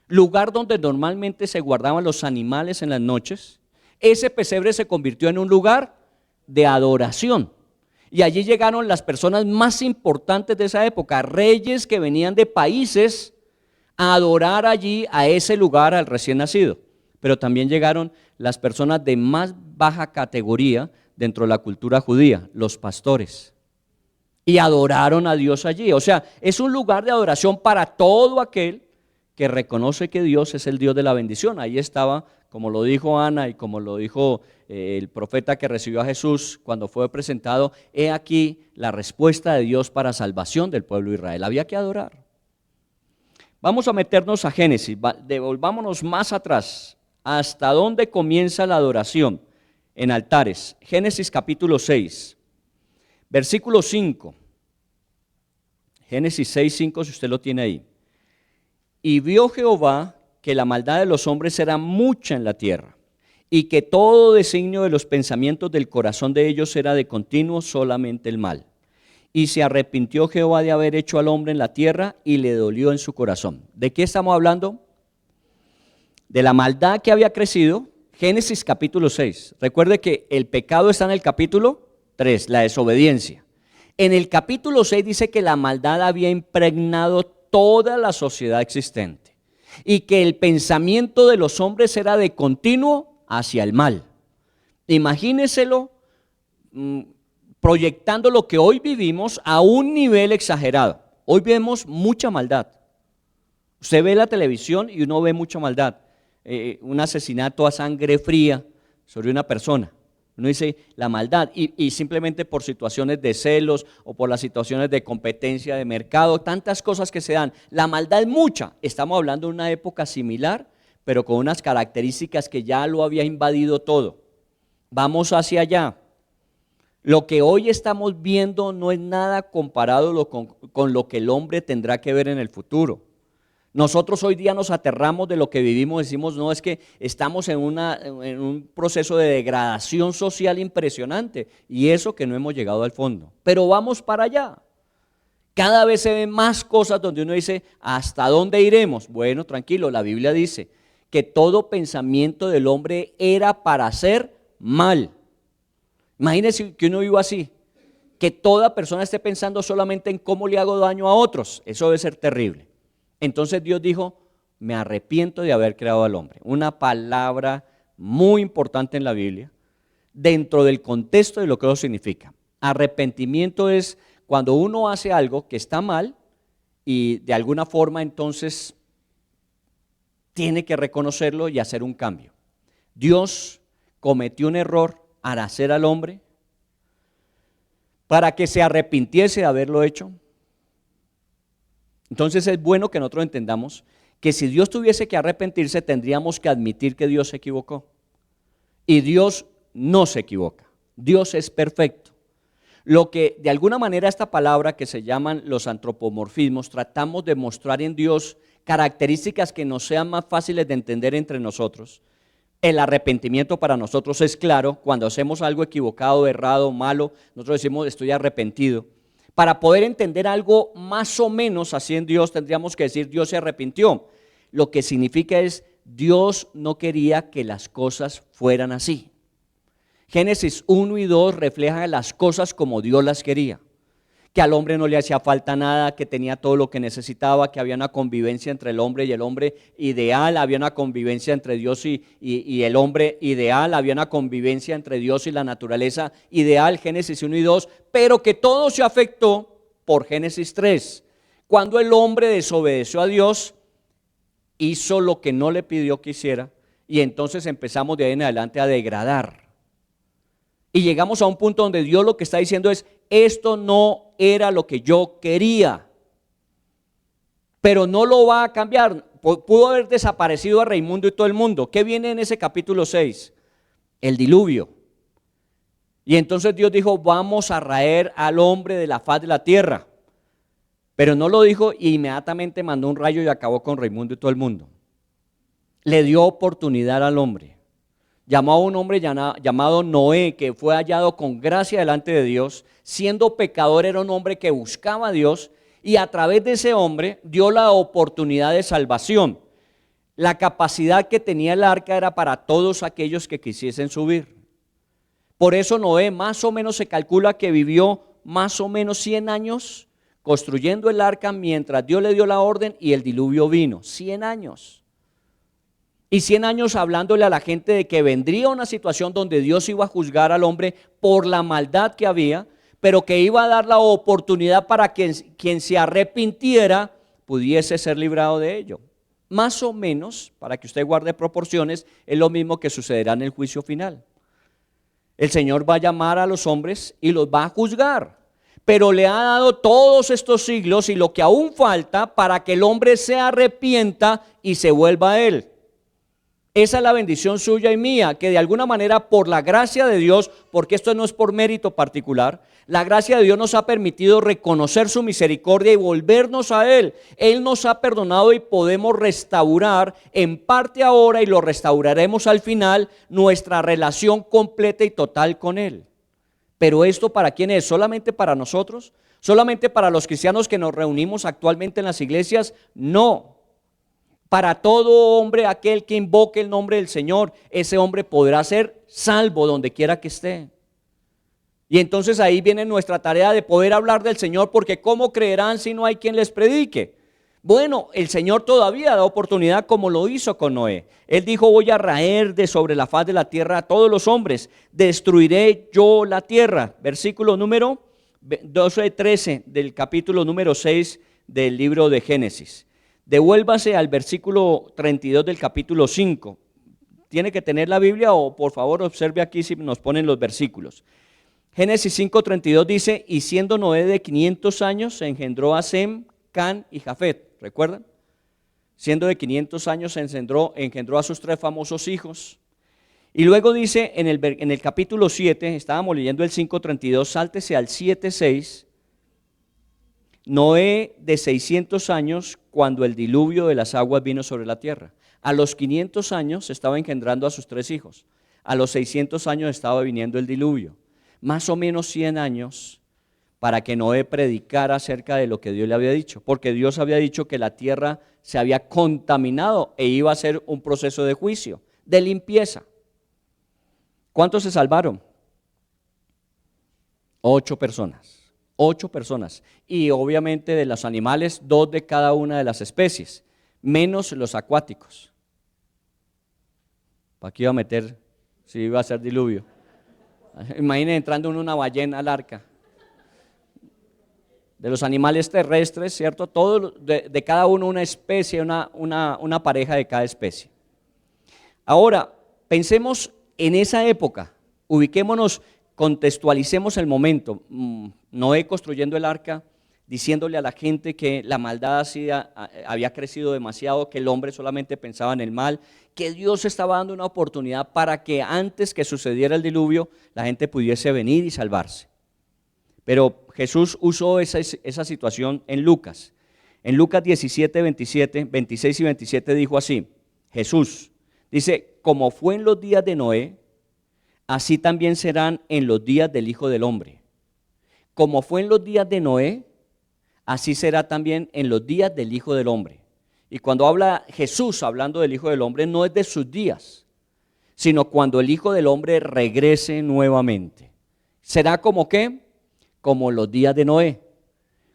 lugar donde normalmente se guardaban los animales en las noches. Ese pesebre se convirtió en un lugar de adoración. Y allí llegaron las personas más importantes de esa época, reyes que venían de países a adorar allí a ese lugar al recién nacido. Pero también llegaron las personas de más baja categoría dentro de la cultura judía, los pastores, y adoraron a Dios allí. O sea, es un lugar de adoración para todo aquel que reconoce que Dios es el Dios de la bendición. Ahí estaba, como lo dijo Ana y como lo dijo el profeta que recibió a Jesús cuando fue presentado, he aquí la respuesta de Dios para salvación del pueblo de Israel. Había que adorar. Vamos a meternos a Génesis, devolvámonos más atrás. ¿Hasta dónde comienza la adoración? En altares. Génesis capítulo 6, versículo 5. Génesis 6, 5, si usted lo tiene ahí. Y vio Jehová que la maldad de los hombres era mucha en la tierra, y que todo designio de los pensamientos del corazón de ellos era de continuo solamente el mal. Y se arrepintió Jehová de haber hecho al hombre en la tierra y le dolió en su corazón. ¿De qué estamos hablando? De la maldad que había crecido. Génesis capítulo 6. Recuerde que el pecado está en el capítulo 3, la desobediencia. En el capítulo 6 dice que la maldad había impregnado toda la sociedad existente y que el pensamiento de los hombres era de continuo hacia el mal. Imagíneselo proyectando lo que hoy vivimos a un nivel exagerado. Hoy vemos mucha maldad. Usted ve la televisión y uno ve mucha maldad. Un asesinato a sangre fría sobre una persona. Uno dice la maldad y simplemente por situaciones de celos o por las situaciones de competencia de mercado, tantas cosas que se dan. La maldad es mucha. Estamos hablando de una época similar, pero con unas características que ya lo había invadido todo. Vamos hacia allá. Lo que hoy estamos viendo no es nada comparado con lo que el hombre tendrá que ver en el futuro. Nosotros hoy día nos aterramos de lo que vivimos, decimos, no, es que estamos en un proceso de degradación social impresionante, y eso que no hemos llegado al fondo, pero vamos para allá. Cada vez se ven más cosas donde uno dice, ¿hasta dónde iremos? Bueno, tranquilo, la Biblia dice que todo pensamiento del hombre era para hacer mal. Imagínense que uno viva así, que toda persona esté pensando solamente en cómo le hago daño a otros, eso debe ser terrible. Entonces Dios dijo, me arrepiento de haber creado al hombre. Una palabra muy importante en la Biblia, dentro del contexto de lo que eso significa. Arrepentimiento es cuando uno hace algo que está mal y de alguna forma entonces tiene que reconocerlo y hacer un cambio. Dios cometió un error al hacer al hombre para que se arrepintiese de haberlo hecho. Entonces es bueno que nosotros entendamos que si Dios tuviese que arrepentirse, tendríamos que admitir que Dios se equivocó. Y Dios no se equivoca. Dios es perfecto. Lo que de alguna manera esta palabra que se llaman los antropomorfismos, tratamos de mostrar en Dios características que nos sean más fáciles de entender entre nosotros. El arrepentimiento para nosotros es claro, cuando hacemos algo equivocado, errado, malo, nosotros decimos estoy arrepentido. Para poder entender algo más o menos así en Dios, tendríamos que decir Dios se arrepintió. Lo que significa es Dios no quería que las cosas fueran así. Génesis 1 y 2 reflejan las cosas como Dios las quería. Que al hombre no le hacía falta nada, que tenía todo lo que necesitaba, que había una convivencia entre el hombre y el hombre ideal, había una convivencia entre Dios y el hombre ideal, había una convivencia entre Dios y la naturaleza ideal, Génesis 1 y 2, pero que todo se afectó por Génesis 3. Cuando el hombre desobedeció a Dios, hizo lo que no le pidió que hiciera, y entonces empezamos de ahí en adelante a degradar. Y llegamos a un punto donde Dios lo que está diciendo es, esto no era lo que yo quería, pero no lo va a cambiar. Pudo haber desaparecido a Raimundo y todo el mundo. ¿Qué viene en ese capítulo 6? El diluvio. Y entonces Dios dijo, vamos a raer al hombre de la faz de la tierra. Pero no lo dijo e inmediatamente mandó un rayo y acabó con Raimundo y todo el mundo. Le dio oportunidad al hombre. Llamó a un hombre llamado Noé, que fue hallado con gracia delante de Dios, siendo pecador era un hombre que buscaba a Dios, y a través de ese hombre dio la oportunidad de salvación. La capacidad que tenía el arca era para todos aquellos que quisiesen subir. Por eso Noé más o menos se calcula que vivió más o menos 100 años construyendo el arca mientras Dios le dio la orden y el diluvio vino. 100 años. Y 100 años hablándole a la gente de que vendría una situación donde Dios iba a juzgar al hombre por la maldad que había, pero que iba a dar la oportunidad para que quien se arrepintiera pudiese ser librado de ello. Más o menos, para que usted guarde proporciones, es lo mismo que sucederá en el juicio final. El Señor va a llamar a los hombres y los va a juzgar, pero le ha dado todos estos siglos y lo que aún falta para que el hombre se arrepienta y se vuelva a Él. Esa es la bendición suya y mía, que de alguna manera por la gracia de Dios, porque esto no es por mérito particular, la gracia de Dios nos ha permitido reconocer su misericordia y volvernos a Él. Él nos ha perdonado y podemos restaurar en parte ahora y lo restauraremos al final nuestra relación completa y total con Él. Pero esto ¿para quién es? ¿Solamente para nosotros? ¿Solamente para los cristianos que nos reunimos actualmente en las iglesias? No. Para todo hombre, aquel que invoque el nombre del Señor, ese hombre podrá ser salvo donde quiera que esté. Y entonces ahí viene nuestra tarea de poder hablar del Señor, porque ¿cómo creerán si no hay quien les predique? Bueno, el Señor todavía da oportunidad como lo hizo con Noé. Él dijo, voy a raer de sobre la faz de la tierra a todos los hombres, destruiré yo la tierra. Versículo número 12-13 del capítulo número 6 del libro de Génesis. Devuélvase al versículo 32 del capítulo 5. Tiene que tener la Biblia o por favor observe aquí si nos ponen los versículos. Génesis 5:32 dice, y siendo Noé de 500 años, se engendró a Sem, Can y Jafet. ¿Recuerdan? Siendo de 500 años, engendró a sus 3 famosos hijos. Y luego dice en el capítulo 7, estábamos leyendo el 5:32, sáltese al 7:6, Noé de 600 años cuando el diluvio de las aguas vino sobre la tierra. A los 500 años estaba engendrando a sus 3 hijos. A los 600 años estaba viniendo el diluvio. Más o menos 100 años para que Noé predicara acerca de lo que Dios le había dicho. Porque Dios había dicho que la tierra se había contaminado e iba a ser un proceso de juicio, de limpieza. ¿Cuántos se salvaron? 8 personas. 8 personas. Y obviamente de los animales, 2 de cada una de las especies, menos los acuáticos. ¿Para qué iba a meter si iba a ser diluvio? Imaginen entrando en una ballena al arca. De los animales terrestres, ¿cierto? Todo de cada uno una especie, una pareja de cada especie. Ahora, pensemos en esa época, ubiquémonos, contextualicemos el momento. Noé construyendo el arca, diciéndole a la gente que la maldad había crecido demasiado, que el hombre solamente pensaba en el mal, que Dios estaba dando una oportunidad para que antes que sucediera el diluvio, la gente pudiese venir y salvarse. Pero Jesús usó esa situación en Lucas. En Lucas 17, 26 y 27 dijo así, Jesús dice, como fue en los días de Noé, así también serán en los días del Hijo del Hombre. Como fue en los días de Noé, así será también en los días del Hijo del Hombre. Y cuando habla Jesús hablando del Hijo del Hombre, no es de sus días, sino cuando el Hijo del Hombre regrese nuevamente. ¿Será como qué? Como los días de Noé.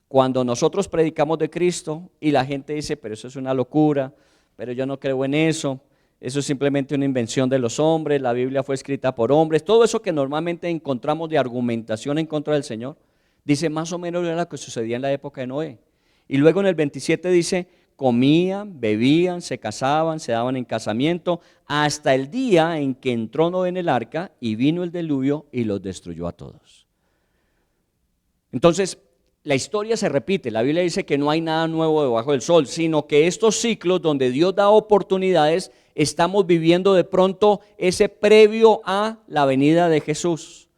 Cuando nosotros predicamos de Cristo y la gente dice, pero eso es una locura, pero yo no creo en eso. Eso es simplemente una invención de los hombres, la Biblia fue escrita por hombres, todo eso que normalmente encontramos de argumentación en contra del Señor, dice más o menos era lo que sucedía en la época de Noé. Y luego en el 27 dice, comían, bebían, se casaban, se daban en casamiento, hasta el día en que entró Noé en el arca y vino el diluvio y los destruyó a todos. Entonces, la historia se repite, la Biblia dice que no hay nada nuevo debajo del sol, sino que estos ciclos donde Dios da oportunidades, estamos viviendo de pronto ese previo a la venida de Jesús.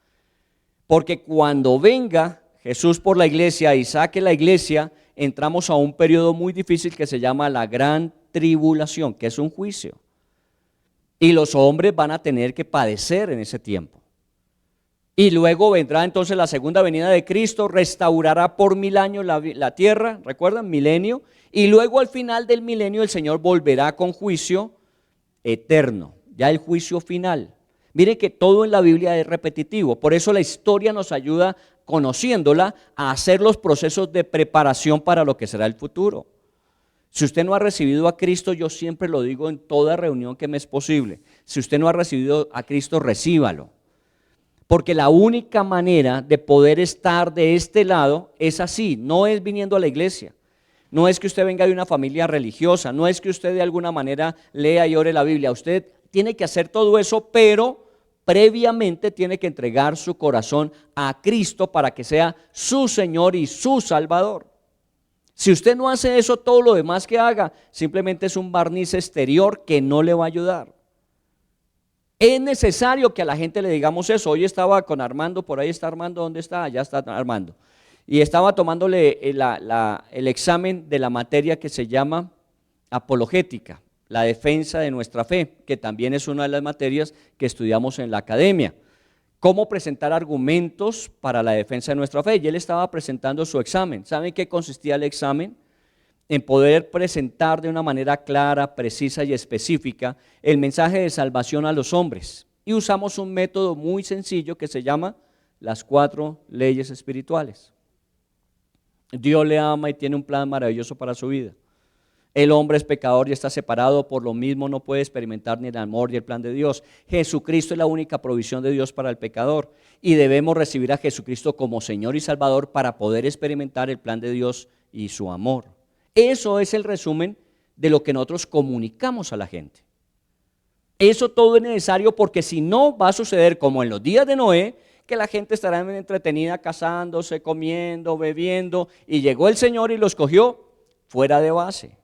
Porque cuando venga Jesús por la iglesia y saque la iglesia, entramos a un periodo muy difícil que se llama la gran tribulación, que es un juicio. Y los hombres van a tener que padecer en ese tiempo. Y luego vendrá entonces la segunda venida de Cristo, restaurará por 1000 años la tierra, ¿recuerdan? Milenio. Y luego al final del milenio el Señor volverá con juicio eterno, ya el juicio final. Mire que todo en la Biblia es repetitivo, por eso la historia nos ayuda, conociéndola, a hacer los procesos de preparación para lo que será el futuro. Si usted no ha recibido a Cristo, yo siempre lo digo en toda reunión que me es posible, si usted no ha recibido a Cristo, recíbalo. Porque la única manera de poder estar de este lado es así, no es viniendo a la iglesia, no es que usted venga de una familia religiosa, no es que usted de alguna manera lea y ore la Biblia, usted tiene que hacer todo eso, pero previamente tiene que entregar su corazón a Cristo para que sea su Señor y su Salvador. Si usted no hace eso, todo lo demás que haga simplemente es un barniz exterior que no le va a ayudar. Es necesario que a la gente le digamos eso. Hoy estaba con Armando, por ahí está Armando, ¿dónde está? Allá está Armando. Y estaba tomándole el examen de la materia que se llama apologética, la defensa de nuestra fe, que también es una de las materias que estudiamos en la academia. Cómo presentar argumentos para la defensa de nuestra fe. Y él estaba presentando su examen. ¿Saben qué consistía el examen? En poder presentar de una manera clara, precisa y específica el mensaje de salvación a los hombres. Y usamos un método muy sencillo que se llama las 4 leyes espirituales. Dios le ama y tiene un plan maravilloso para su vida. El hombre es pecador y está separado, por lo mismo no puede experimentar ni el amor ni el plan de Dios. Jesucristo es la única provisión de Dios para el pecador y debemos recibir a Jesucristo como Señor y Salvador para poder experimentar el plan de Dios y su amor. Eso es el resumen de lo que nosotros comunicamos a la gente. Eso todo es necesario porque si no va a suceder como en los días de Noé, que la gente estará entretenida casándose, comiendo, bebiendo, y llegó el Señor y los cogió fuera de base.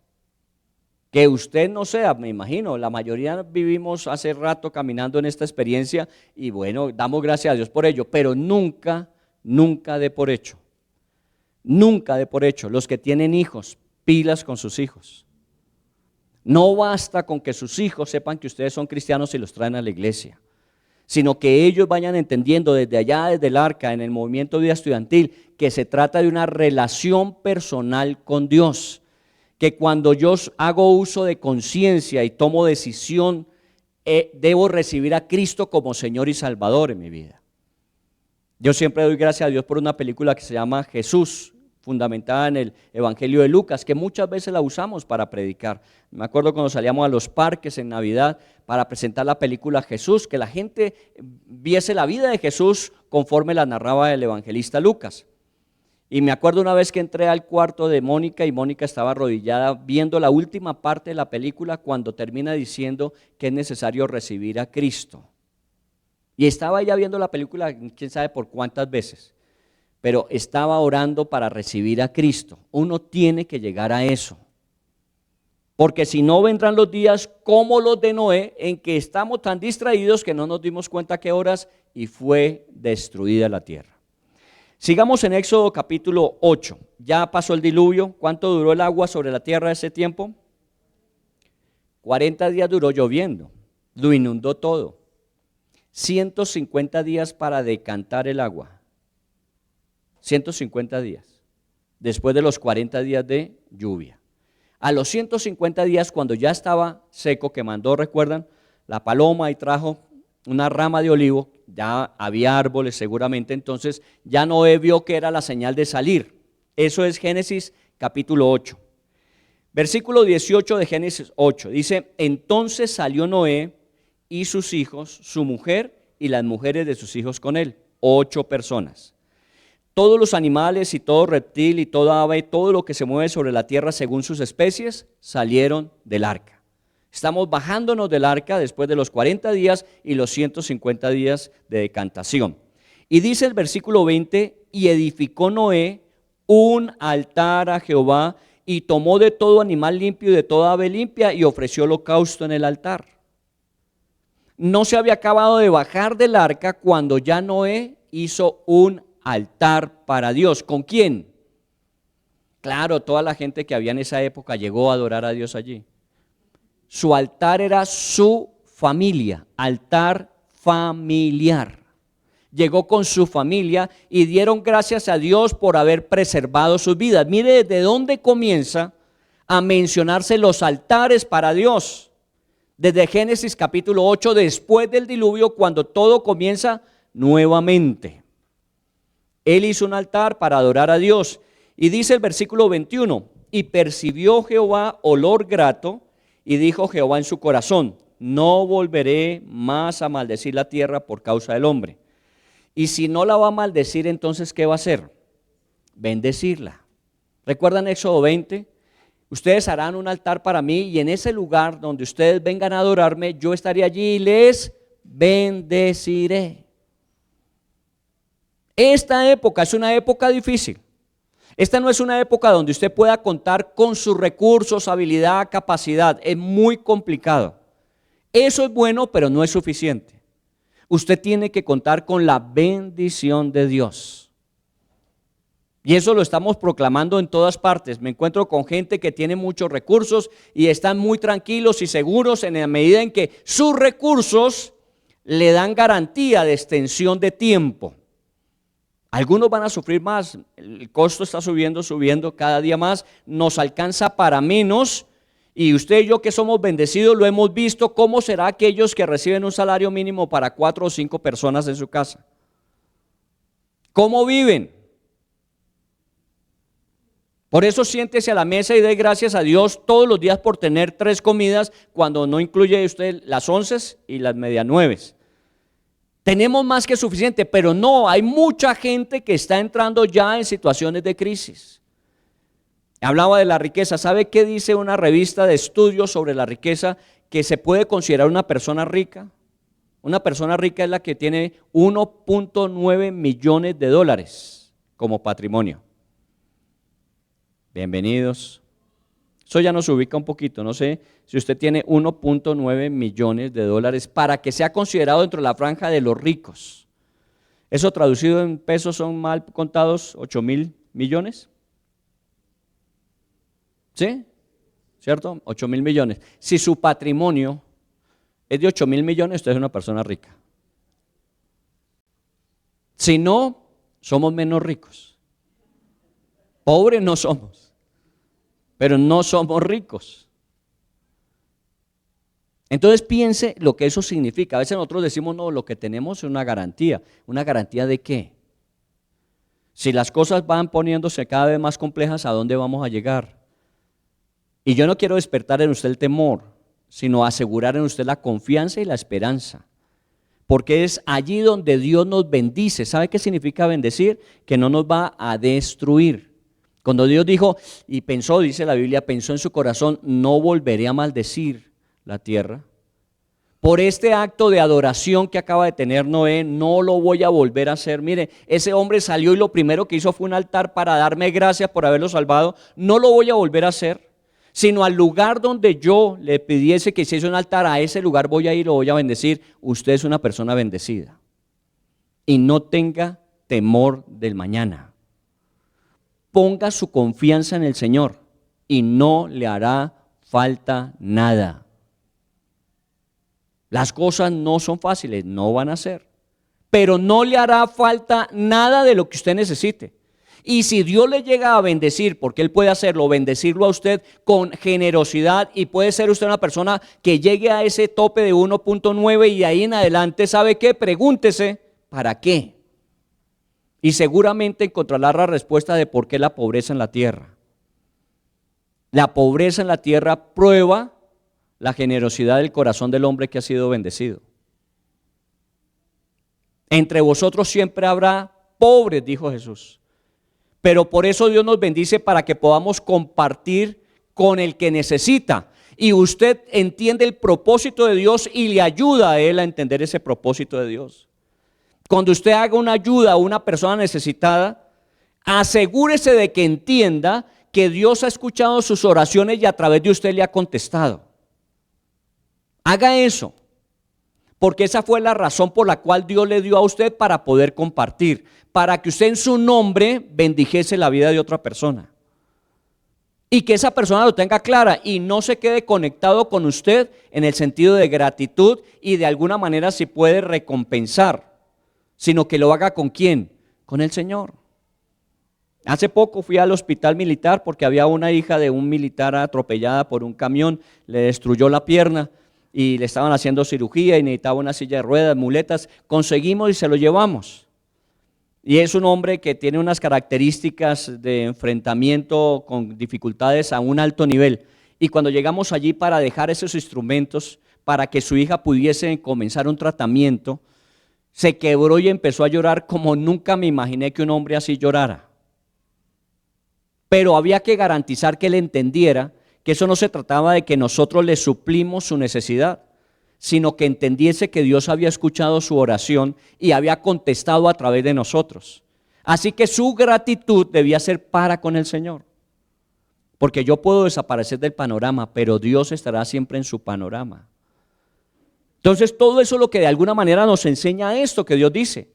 Que usted no sea, me imagino, la mayoría vivimos hace rato caminando en esta experiencia y bueno, damos gracias a Dios por ello, pero nunca de por hecho. Nunca de por hecho. Los que tienen hijos, pilas con sus hijos. No basta con que sus hijos sepan que ustedes son cristianos y los traen a la iglesia, sino que ellos vayan entendiendo desde allá, desde el arca, en el movimiento de vida estudiantil, que se trata de una relación personal con Dios, que cuando yo hago uso de conciencia y tomo decisión, debo recibir a Cristo como Señor y Salvador en mi vida. Yo siempre doy gracias a Dios por una película que se llama Jesús, fundamentada en el Evangelio de Lucas, que muchas veces la usamos para predicar. Me acuerdo cuando salíamos a los parques en Navidad para presentar la película Jesús, que la gente viese la vida de Jesús conforme la narraba el evangelista Lucas. Y me acuerdo una vez que entré al cuarto de Mónica y Mónica estaba arrodillada viendo la última parte de la película cuando termina diciendo que es necesario recibir a Cristo. Y estaba ella viendo la película quién sabe por cuántas veces, pero estaba orando para recibir a Cristo. Uno tiene que llegar a eso, porque si no vendrán los días como los de Noé, en que estamos tan distraídos que no nos dimos cuenta qué horas y fue destruida la tierra. Sigamos en Éxodo capítulo 8. Ya pasó el diluvio. ¿Cuánto duró el agua sobre la tierra ese tiempo? 40 días duró lloviendo, lo inundó todo. 150 días para decantar el agua. 150 días, después de los 40 días de lluvia. A los 150 días, cuando ya estaba seco, que mandó, recuerdan, la paloma y trajo una rama de olivo, ya había árboles seguramente, entonces ya Noé vio que era la señal de salir. Eso es Génesis capítulo 8. Versículo 18 de Génesis 8, dice, entonces salió Noé y sus hijos, su mujer y las mujeres de sus hijos con él, 8 personas. Todos los animales y todo reptil y toda ave, todo lo que se mueve sobre la tierra según sus especies, salieron del arca. Estamos bajándonos del arca después de los 40 días y los 150 días de decantación. Y dice el versículo 20, y edificó Noé un altar a Jehová y tomó de todo animal limpio y de toda ave limpia y ofreció holocausto en el altar. No se había acabado de bajar del arca cuando ya Noé hizo un altar para Dios. ¿Con quién? Claro, toda la gente que había en esa época llegó a adorar a Dios allí. Su altar era su familia, altar familiar. Llegó con su familia y dieron gracias a Dios por haber preservado sus vidas. Mire desde dónde comienza a mencionarse los altares para Dios. Desde Génesis capítulo 8, después del diluvio, cuando todo comienza nuevamente. Él hizo un altar para adorar a Dios. Y dice el versículo 21, y percibió Jehová olor grato, y dijo Jehová en su corazón, no volveré más a maldecir la tierra por causa del hombre. Y si no la va a maldecir, entonces ¿qué va a hacer? Bendecirla. ¿Recuerdan Éxodo 20? Ustedes harán un altar para mí y en ese lugar donde ustedes vengan a adorarme, yo estaré allí y les bendeciré. Esta época es una época difícil. Esta no es una época donde usted pueda contar con sus recursos, habilidad, capacidad. Es muy complicado. Eso es bueno, pero no es suficiente. Usted tiene que contar con la bendición de Dios. Y eso lo estamos proclamando en todas partes. Me encuentro con gente que tiene muchos recursos y están muy tranquilos y seguros en la medida en que sus recursos le dan garantía de extensión de tiempo. Algunos van a sufrir más, el costo está subiendo cada día más, nos alcanza para menos y usted y yo que somos bendecidos lo hemos visto. ¿Cómo será aquellos que reciben un salario mínimo para 4 o 5 personas en su casa? ¿Cómo viven? Por eso siéntese a la mesa y dé gracias a Dios todos los días por tener 3 comidas cuando no incluye usted las 11 y las medianueves. Tenemos más que suficiente, pero no, hay mucha gente que está entrando ya en situaciones de crisis. Hablaba de la riqueza. ¿Sabe qué dice una revista de estudios sobre la riqueza? Que se puede considerar una persona rica. Una persona rica es la que tiene 1.9 millones de dólares como patrimonio. Bienvenidos. Eso ya nos ubica un poquito. No sé si usted tiene 1.9 millones de dólares para que sea considerado dentro de la franja de los ricos. Eso traducido en pesos son mal contados 8.000 millones. ¿Sí? ¿Cierto? 8.000 millones. Si su patrimonio es de 8.000 millones, usted es una persona rica. Si no, somos menos ricos. Pobres no somos, pero no somos ricos. Entonces piense lo que eso significa. A veces nosotros decimos, no, lo que tenemos es una garantía. ¿Una garantía de qué? Si las cosas van poniéndose cada vez más complejas, ¿a dónde vamos a llegar? Y yo no quiero despertar en usted el temor, sino asegurar en usted la confianza y la esperanza. Porque es allí donde Dios nos bendice. ¿Sabe qué significa bendecir? Que no nos va a destruir. Cuando Dios dijo y pensó, dice la Biblia, pensó en su corazón, no volveré a maldecir la tierra. Por este acto de adoración que acaba de tener Noé, no lo voy a volver a hacer. Mire, ese hombre salió y lo primero que hizo fue un altar para darme gracias por haberlo salvado. No lo voy a volver a hacer. Sino al lugar donde yo le pidiese que hiciese un altar, a ese lugar voy a ir y lo voy a bendecir. Usted es una persona bendecida. Y no tenga temor del mañana. Ponga su confianza en el Señor y no le hará falta nada. Las cosas no son fáciles, no van a ser. Pero no le hará falta nada de lo que usted necesite. Y si Dios le llega a bendecir, porque Él puede hacerlo, bendecirlo a usted con generosidad, y puede ser usted una persona que llegue a ese tope de 1.9 y de ahí en adelante, ¿sabe qué? Pregúntese, ¿para qué? Y seguramente encontrará la respuesta de por qué la pobreza en la tierra. La pobreza en la tierra prueba la generosidad del corazón del hombre que ha sido bendecido. Entre vosotros siempre habrá pobres, dijo Jesús. Pero por eso Dios nos bendice para que podamos compartir con el que necesita. Y usted entiende el propósito de Dios y le ayuda a él a entender ese propósito de Dios. Cuando usted haga una ayuda a una persona necesitada, asegúrese de que entienda que Dios ha escuchado sus oraciones y a través de usted le ha contestado. Haga eso, porque esa fue la razón por la cual Dios le dio a usted para poder compartir, para que usted en su nombre bendijese la vida de otra persona. Y que esa persona lo tenga clara y no se quede conectado con usted en el sentido de gratitud y de alguna manera si puede recompensar, sino que lo haga ¿con quién? Con el Señor. Hace poco fui al hospital militar porque había una hija de un militar atropellada por un camión, le destruyó la pierna y le estaban haciendo cirugía y necesitaba una silla de ruedas, muletas. Conseguimos y se lo llevamos. Y es un hombre que tiene unas características de enfrentamiento con dificultades a un alto nivel. Y cuando llegamos allí para dejar esos instrumentos, para que su hija pudiese comenzar un tratamiento, se quebró y empezó a llorar como nunca me imaginé que un hombre así llorara. Pero había que garantizar que él entendiera que eso no se trataba de que nosotros le suplimos su necesidad, sino que entendiese que Dios había escuchado su oración y había contestado a través de nosotros. Así que su gratitud debía ser para con el Señor. Porque yo puedo desaparecer del panorama, pero Dios estará siempre en su panorama. Entonces todo eso es lo que de alguna manera nos enseña esto que Dios dice.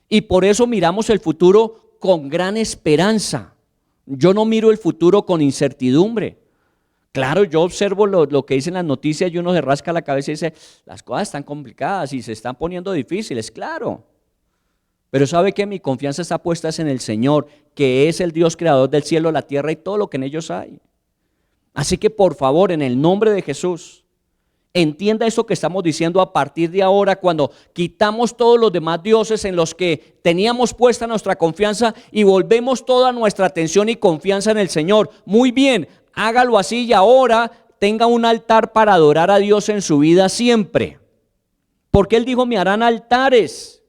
Y por eso miramos el futuro con gran esperanza. Yo no miro el futuro con incertidumbre. Claro, yo observo lo que dicen las noticias y uno se rasca la cabeza y dice, las cosas están complicadas y se están poniendo difíciles, claro. Pero ¿sabe qué? Mi confianza está puesta en el Señor, que es el Dios creador del cielo, la tierra y todo lo que en ellos hay. Así que por favor, en el nombre de Jesús, entienda esto que estamos diciendo a partir de ahora, cuando quitamos todos los demás dioses en los que teníamos puesta nuestra confianza y volvemos toda nuestra atención y confianza en el Señor. Muy bien, hágalo así y ahora tenga un altar para adorar a Dios en su vida siempre. Porque Él dijo, me harán altares.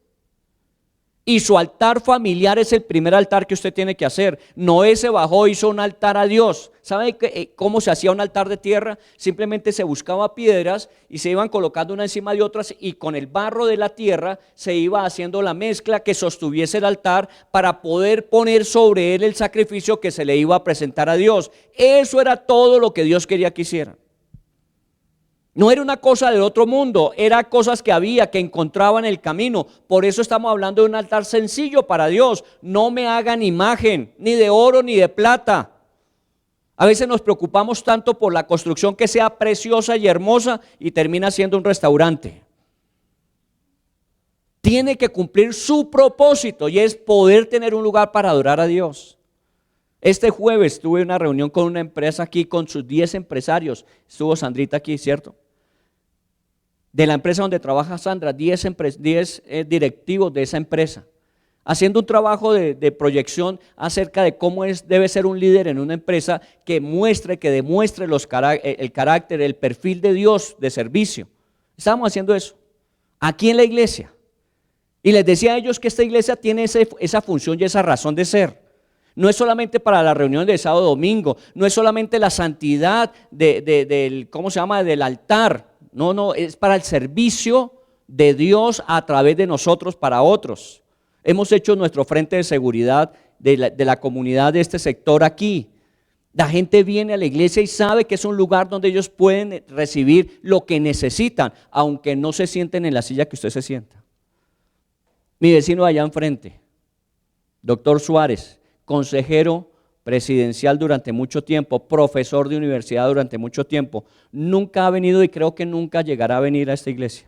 Y su altar familiar es el primer altar que usted tiene que hacer. Noé se bajó, hizo un altar a Dios. ¿Sabe cómo se hacía un altar de tierra? Simplemente se buscaba piedras y se iban colocando una encima de otras, y con el barro de la tierra se iba haciendo la mezcla que sostuviese el altar para poder poner sobre él el sacrificio que se le iba a presentar a Dios. Eso era todo lo que Dios quería que hicieran. No era una cosa del otro mundo, eran cosas que había, que encontraban en el camino. Por eso estamos hablando de un altar sencillo para Dios. No me hagan imagen, ni de oro ni de plata. A veces nos preocupamos tanto por la construcción que sea preciosa y hermosa y termina siendo un restaurante. Tiene que cumplir su propósito, y es poder tener un lugar para adorar a Dios. Este jueves tuve una reunión con una empresa aquí, con sus 10 empresarios. Estuvo Sandrita aquí, ¿cierto? De la empresa donde trabaja Sandra, 10 directivos de esa empresa, haciendo un trabajo de proyección acerca de cómo debe ser un líder en una empresa que demuestre el carácter, el perfil de Dios de servicio. Estábamos haciendo eso aquí en la iglesia, y les decía a ellos que esta iglesia tiene esa función y esa razón de ser. No es solamente para la reunión de sábado domingo, no es solamente la santidad del altar. No, es para el servicio de Dios a través de nosotros para otros. Hemos hecho nuestro frente de seguridad de la comunidad de este sector aquí. La gente viene a la iglesia y sabe que es un lugar donde ellos pueden recibir lo que necesitan, aunque no se sienten en la silla que usted se sienta. Mi vecino allá enfrente, doctor Suárez, consejero presidencial durante mucho tiempo, profesor de universidad durante mucho tiempo, nunca ha venido y creo que nunca llegará a venir a esta iglesia.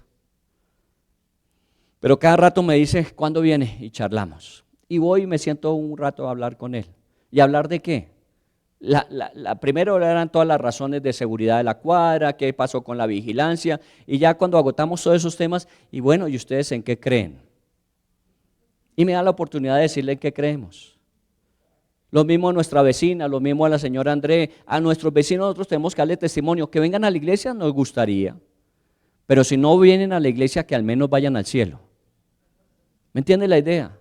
Pero cada rato me dice, ¿cuándo viene? Y charlamos. Y voy y me siento un rato a hablar con él. ¿Y hablar de qué? Primero eran todas las razones de seguridad de la cuadra, qué pasó con la vigilancia, y ya cuando agotamos todos esos temas, y bueno, ¿y ustedes en qué creen? Y me da la oportunidad de decirle en qué creemos. Lo mismo a nuestra vecina, lo mismo a la señora André, a nuestros vecinos. Nosotros tenemos que darle testimonio. Que vengan a la iglesia nos gustaría, pero si no vienen a la iglesia, que al menos vayan al cielo. ¿Me entiende la idea?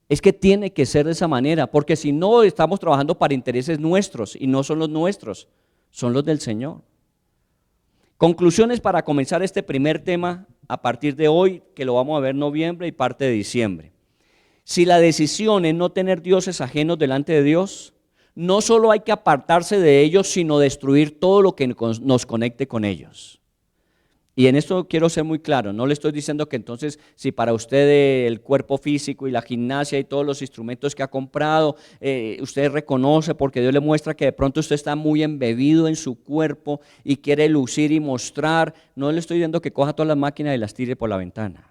Es que tiene que ser de esa manera, porque si no estamos trabajando para intereses nuestros, y no son los nuestros, son los del Señor. Conclusiones para comenzar este primer tema a partir de hoy, que lo vamos a ver en noviembre y parte de diciembre. Si la decisión es no tener dioses ajenos delante de Dios, no solo hay que apartarse de ellos, sino destruir todo lo que nos conecte con ellos. Y en esto quiero ser muy claro, no le estoy diciendo que entonces si para usted el cuerpo físico y la gimnasia y todos los instrumentos que ha comprado, usted reconoce porque Dios le muestra que de pronto usted está muy embebido en su cuerpo y quiere lucir y mostrar, no le estoy diciendo que coja todas las máquinas y las tire por la ventana.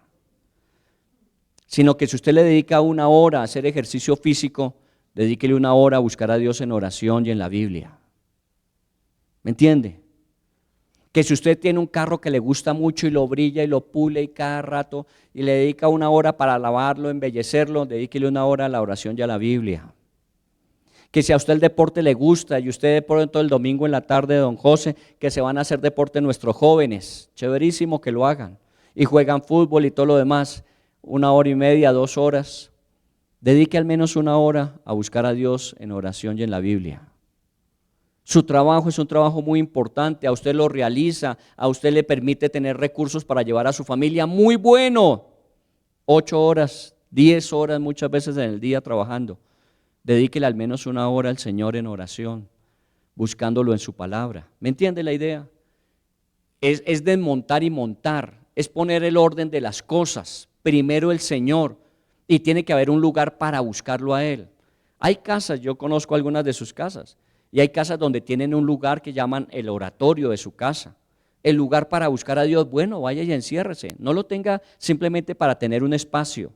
Sino que si usted le dedica 1 hora a hacer ejercicio físico, dedíquele 1 hora a buscar a Dios en oración y en la Biblia. ¿Me entiende? Que si usted tiene un carro que le gusta mucho y lo brilla y lo pule y cada rato y le dedica 1 hora para lavarlo, embellecerlo, dedíquele 1 hora a la oración y a la Biblia. Que si a usted el deporte le gusta y usted de pronto el domingo en la tarde, don José, que se van a hacer deporte nuestros jóvenes, chéverísimo que lo hagan, y juegan fútbol y todo lo demás, 1 hora y media, 2 horas, dedique al menos 1 hora a buscar a Dios en oración y en la Biblia. Su trabajo es un trabajo muy importante, a usted lo realiza, a usted le permite tener recursos para llevar a su familia, muy bueno, 8 horas, 10 horas muchas veces en el día trabajando, dedíquele al menos 1 hora al Señor en oración, buscándolo en su palabra. ¿Me entiende la idea? Es desmontar y montar, es poner el orden de las cosas. Primero el Señor, y tiene que haber un lugar para buscarlo a Él. Hay casas, yo conozco algunas de sus casas, y hay casas donde tienen un lugar que llaman el oratorio de su casa. El lugar para buscar a Dios, bueno, vaya y enciérrese. No lo tenga simplemente para tener un espacio,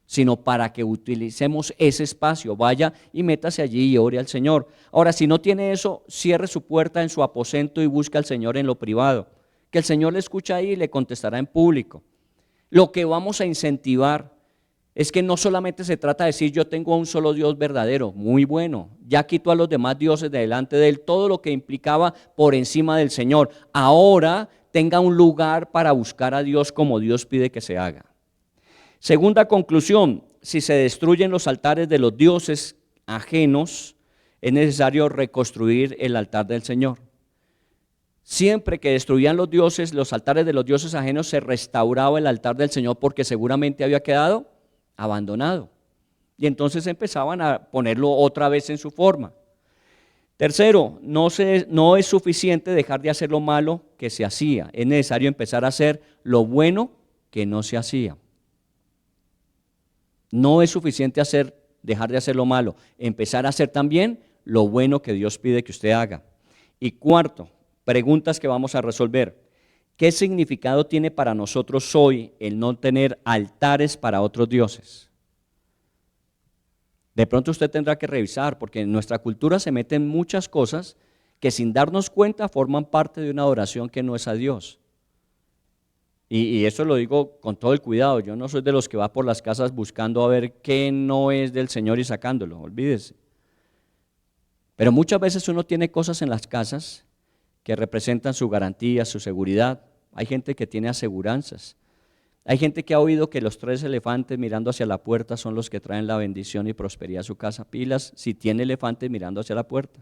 sino para que utilicemos ese espacio. Vaya y métase allí y ore al Señor. Ahora, si no tiene eso, cierre su puerta en su aposento y busque al Señor en lo privado. Que el Señor le escucha ahí y le contestará en público. Lo que vamos a incentivar es que no solamente se trata de decir yo tengo a un solo Dios verdadero, muy bueno, ya quitó a los demás dioses de delante de él, todo lo que implicaba por encima del Señor. Ahora tenga un lugar para buscar a Dios como Dios pide que se haga. Segunda conclusión, si se destruyen los altares de los dioses ajenos, es necesario reconstruir el altar del Señor. Siempre que destruían los altares de los dioses ajenos, se restauraba el altar del Señor porque seguramente había quedado abandonado. Y entonces empezaban a ponerlo otra vez en su forma. Tercero, no es suficiente dejar de hacer lo malo que se hacía. Es necesario empezar a hacer lo bueno que no se hacía. No es suficiente dejar de hacer lo malo, empezar a hacer también lo bueno que Dios pide que usted haga. Y cuarto, preguntas que vamos a resolver. ¿Qué significado tiene para nosotros hoy el no tener altares para otros dioses? De pronto usted tendrá que revisar, porque en nuestra cultura se meten muchas cosas que sin darnos cuenta forman parte de una adoración que no es a Dios. Y eso lo digo con todo el cuidado. Yo no soy de los que va por las casas buscando a ver qué no es del Señor y sacándolo, olvídese. Pero muchas veces uno tiene cosas en las casas que representan su garantía, su seguridad. Hay gente que tiene aseguranzas. Hay gente que ha oído que los 3 elefantes mirando hacia la puerta son los que traen la bendición y prosperidad a su casa. Pilas, si tiene elefantes mirando hacia la puerta.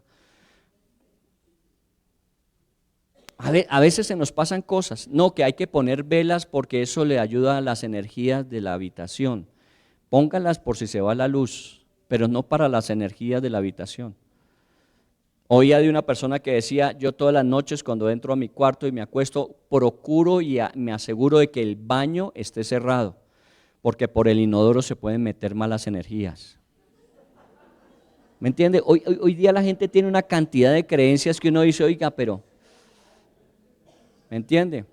A veces se nos pasan cosas, no, que hay que poner velas porque eso le ayuda a las energías de la habitación. Pónganlas por si se va la luz, pero no para las energías de la habitación. Oía de una persona que decía, yo todas las noches cuando entro a mi cuarto y me acuesto, procuro y me aseguro de que el baño esté cerrado, porque por el inodoro se pueden meter malas energías. ¿Me entiende? Hoy día la gente tiene una cantidad de creencias que uno dice, oiga, pero... ¿Me entiende?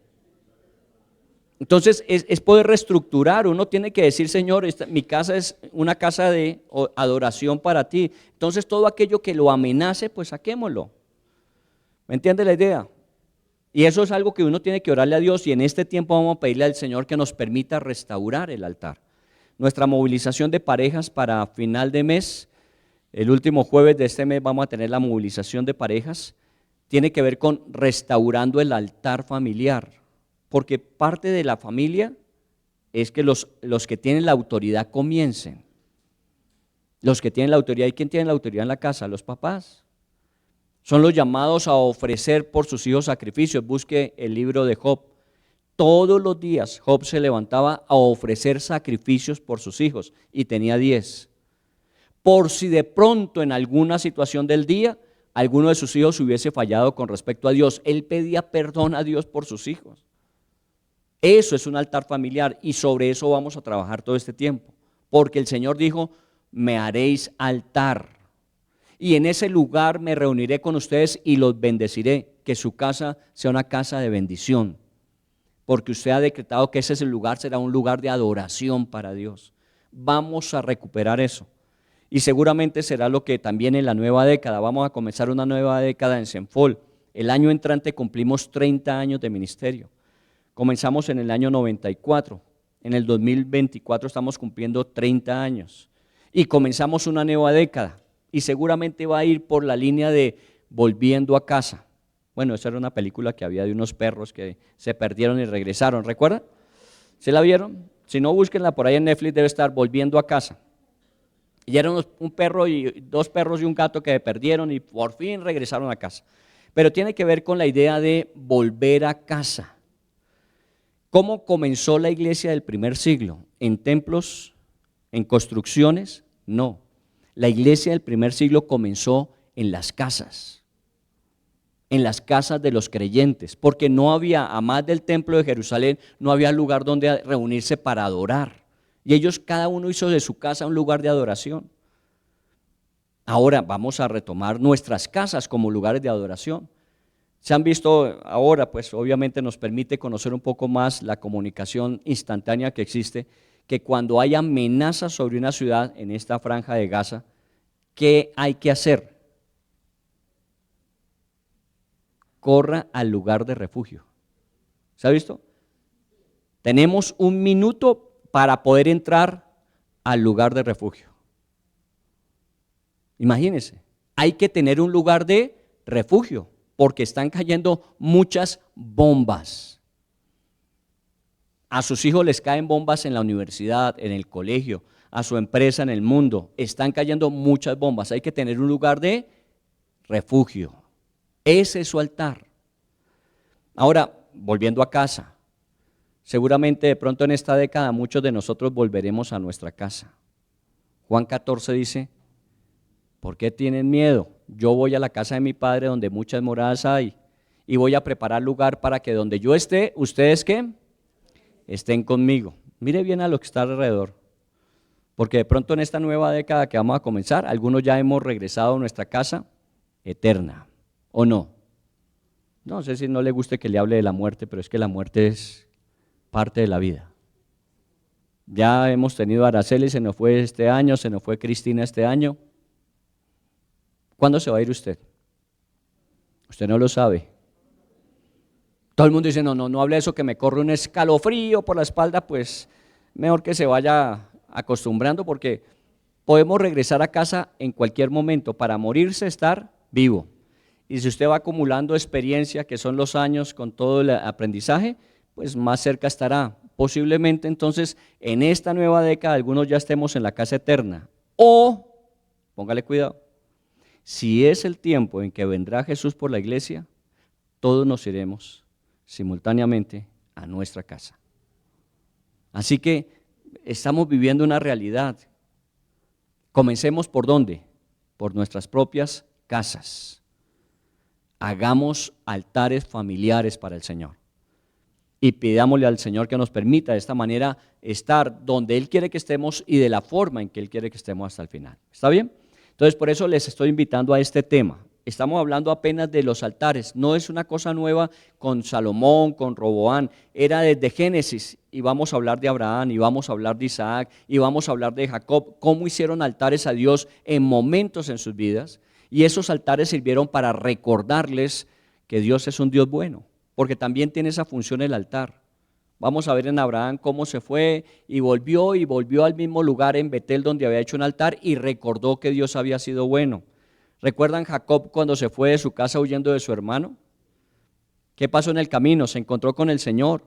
Entonces es poder reestructurar. Uno tiene que decir, Señor, mi casa es una casa de adoración para ti. Entonces todo aquello que lo amenace, pues saquémoslo. ¿Me entiende la idea? Y eso es algo que uno tiene que orarle a Dios, y en este tiempo vamos a pedirle al Señor que nos permita restaurar el altar. Nuestra movilización de parejas para final de mes, el último jueves de este mes vamos a tener la movilización de parejas. Tiene que ver con restaurando el altar familiar, porque parte de la familia es que los que tienen la autoridad comiencen. Los que tienen la autoridad, ¿y quién tiene la autoridad en la casa? Los papás. Son los llamados a ofrecer por sus hijos sacrificios. Busque el libro de Job. Todos los días Job se levantaba a ofrecer sacrificios por sus hijos y tenía 10. Por si de pronto en alguna situación del día alguno de sus hijos hubiese fallado con respecto a Dios, él pedía perdón a Dios por sus hijos. Eso es un altar familiar, y sobre eso vamos a trabajar todo este tiempo, porque el Señor dijo, me haréis altar, y en ese lugar me reuniré con ustedes y los bendeciré, que su casa sea una casa de bendición, porque usted ha decretado que ese lugar será un lugar de adoración para Dios. Vamos a recuperar eso. Y seguramente será lo que también en la nueva década, vamos a comenzar una nueva década en Senfol. El año entrante cumplimos 30 años de ministerio. Comenzamos en el año 94, en el 2024 estamos cumpliendo 30 años. Y comenzamos una nueva década, y seguramente va a ir por la línea de volviendo a casa. Bueno, esa era una película que había de unos perros que se perdieron y regresaron, ¿recuerdan? ¿Se la vieron? Si no, búsquenla por ahí en Netflix, debe estar Volviendo a casa. Y eran un perro y 2 perros y un gato que se perdieron y por fin regresaron a casa. Pero tiene que ver con la idea de volver a casa. ¿Cómo comenzó la iglesia del primer siglo? ¿En templos? ¿En construcciones? No. La iglesia del primer siglo comenzó en las casas de los creyentes, porque no había, a más del templo de Jerusalén, no había lugar donde reunirse para adorar. Y ellos, cada uno hizo de su casa un lugar de adoración. Ahora vamos a retomar nuestras casas como lugares de adoración. Se han visto ahora, pues obviamente nos permite conocer un poco más la comunicación instantánea que existe, que cuando hay amenazas sobre una ciudad en esta franja de Gaza, ¿qué hay que hacer? Corra al lugar de refugio. ¿Se ha visto? Tenemos 1 minuto para poder entrar al lugar de refugio. Imagínense, hay que tener un lugar de refugio, porque están cayendo muchas bombas. A sus hijos les caen bombas en la universidad, en el colegio. a su empresa en el mundo. Están cayendo muchas bombas. Hay que tener un lugar de refugio. Ese es su altar. Ahora, volviendo a casa, seguramente de pronto en esta década muchos de nosotros volveremos a nuestra casa. Juan 14 dice, ¿por qué tienen miedo? Yo voy a la casa de mi Padre donde muchas moradas hay y voy a preparar lugar para que donde yo esté, ¿ustedes qué? Estén conmigo. Mire bien a lo que está alrededor, porque de pronto en esta nueva década que vamos a comenzar, algunos ya hemos regresado a nuestra casa eterna, ¿o no? No sé si no le guste que le hable de la muerte, pero es que la muerte es parte de la vida. Ya hemos tenido a Araceli, se nos fue este año, se nos fue Cristina este año. ¿Cuándo se va a ir usted? Usted no lo sabe. Todo el mundo dice, no hable de eso, que me corre un escalofrío por la espalda, pues mejor que se vaya acostumbrando, porque podemos regresar a casa en cualquier momento, para morirse, estar vivo. Y si usted va acumulando experiencia, que son los años con todo el aprendizaje, pues más cerca estará. Posiblemente entonces en esta nueva década algunos ya estemos en la casa eterna. O, póngale cuidado, si es el tiempo en que vendrá Jesús por la iglesia, todos nos iremos simultáneamente a nuestra casa. Así que estamos viviendo una realidad. Comencemos ¿por dónde? Por nuestras propias casas. Hagamos altares familiares para el Señor y pidámosle al Señor que nos permita de esta manera estar donde Él quiere que estemos y de la forma en que Él quiere que estemos hasta el final. ¿Está bien? Entonces por eso les estoy invitando a este tema. Estamos hablando apenas de los altares, no es una cosa nueva con Salomón, con Roboán, era desde Génesis, y vamos a hablar de Abraham, y vamos a hablar de Isaac, y vamos a hablar de Jacob, cómo hicieron altares a Dios en momentos en sus vidas, y esos altares sirvieron para recordarles que Dios es un Dios bueno, porque también tiene esa función el altar. Vamos a ver en Abraham cómo se fue y volvió al mismo lugar en Betel donde había hecho un altar y recordó que Dios había sido bueno. ¿Recuerdan Jacob cuando se fue de su casa huyendo de su hermano? ¿Qué pasó en el camino? Se encontró con el Señor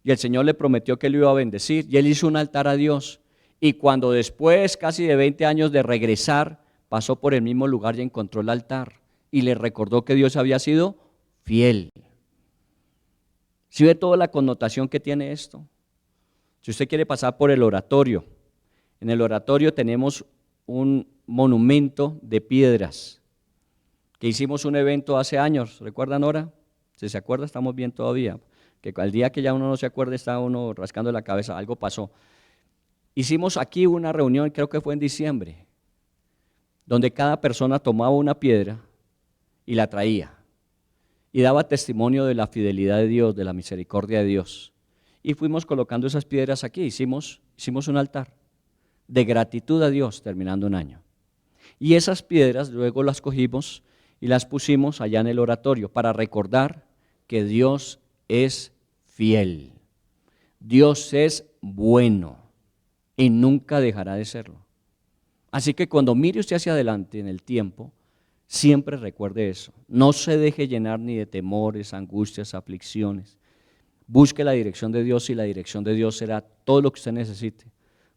y el Señor le prometió que lo iba a bendecir y él hizo un altar a Dios. Y cuando después casi de 20 años de regresar, pasó por el mismo lugar y encontró el altar y le recordó que Dios había sido fiel. ¿Sí ve toda la connotación que tiene esto? Si usted quiere pasar por el oratorio, en el oratorio tenemos un monumento de piedras, que hicimos un evento hace años, ¿recuerdan ahora? Si se acuerda, estamos bien todavía, que al día que ya uno no se acuerda está uno rascando la cabeza, algo pasó. Hicimos aquí una reunión, creo que fue en diciembre, donde cada persona tomaba una piedra y la traía, y daba testimonio de la fidelidad de Dios, de la misericordia de Dios, y fuimos colocando esas piedras aquí, hicimos un altar de gratitud a Dios terminando un año. Y esas piedras luego las cogimos y las pusimos allá en el oratorio para recordar que Dios es fiel, Dios es bueno y nunca dejará de serlo. Así que cuando mire usted hacia adelante en el tiempo, siempre recuerde eso, no se deje llenar ni de temores, angustias, aflicciones. Busque la dirección de Dios y la dirección de Dios será todo lo que usted necesite.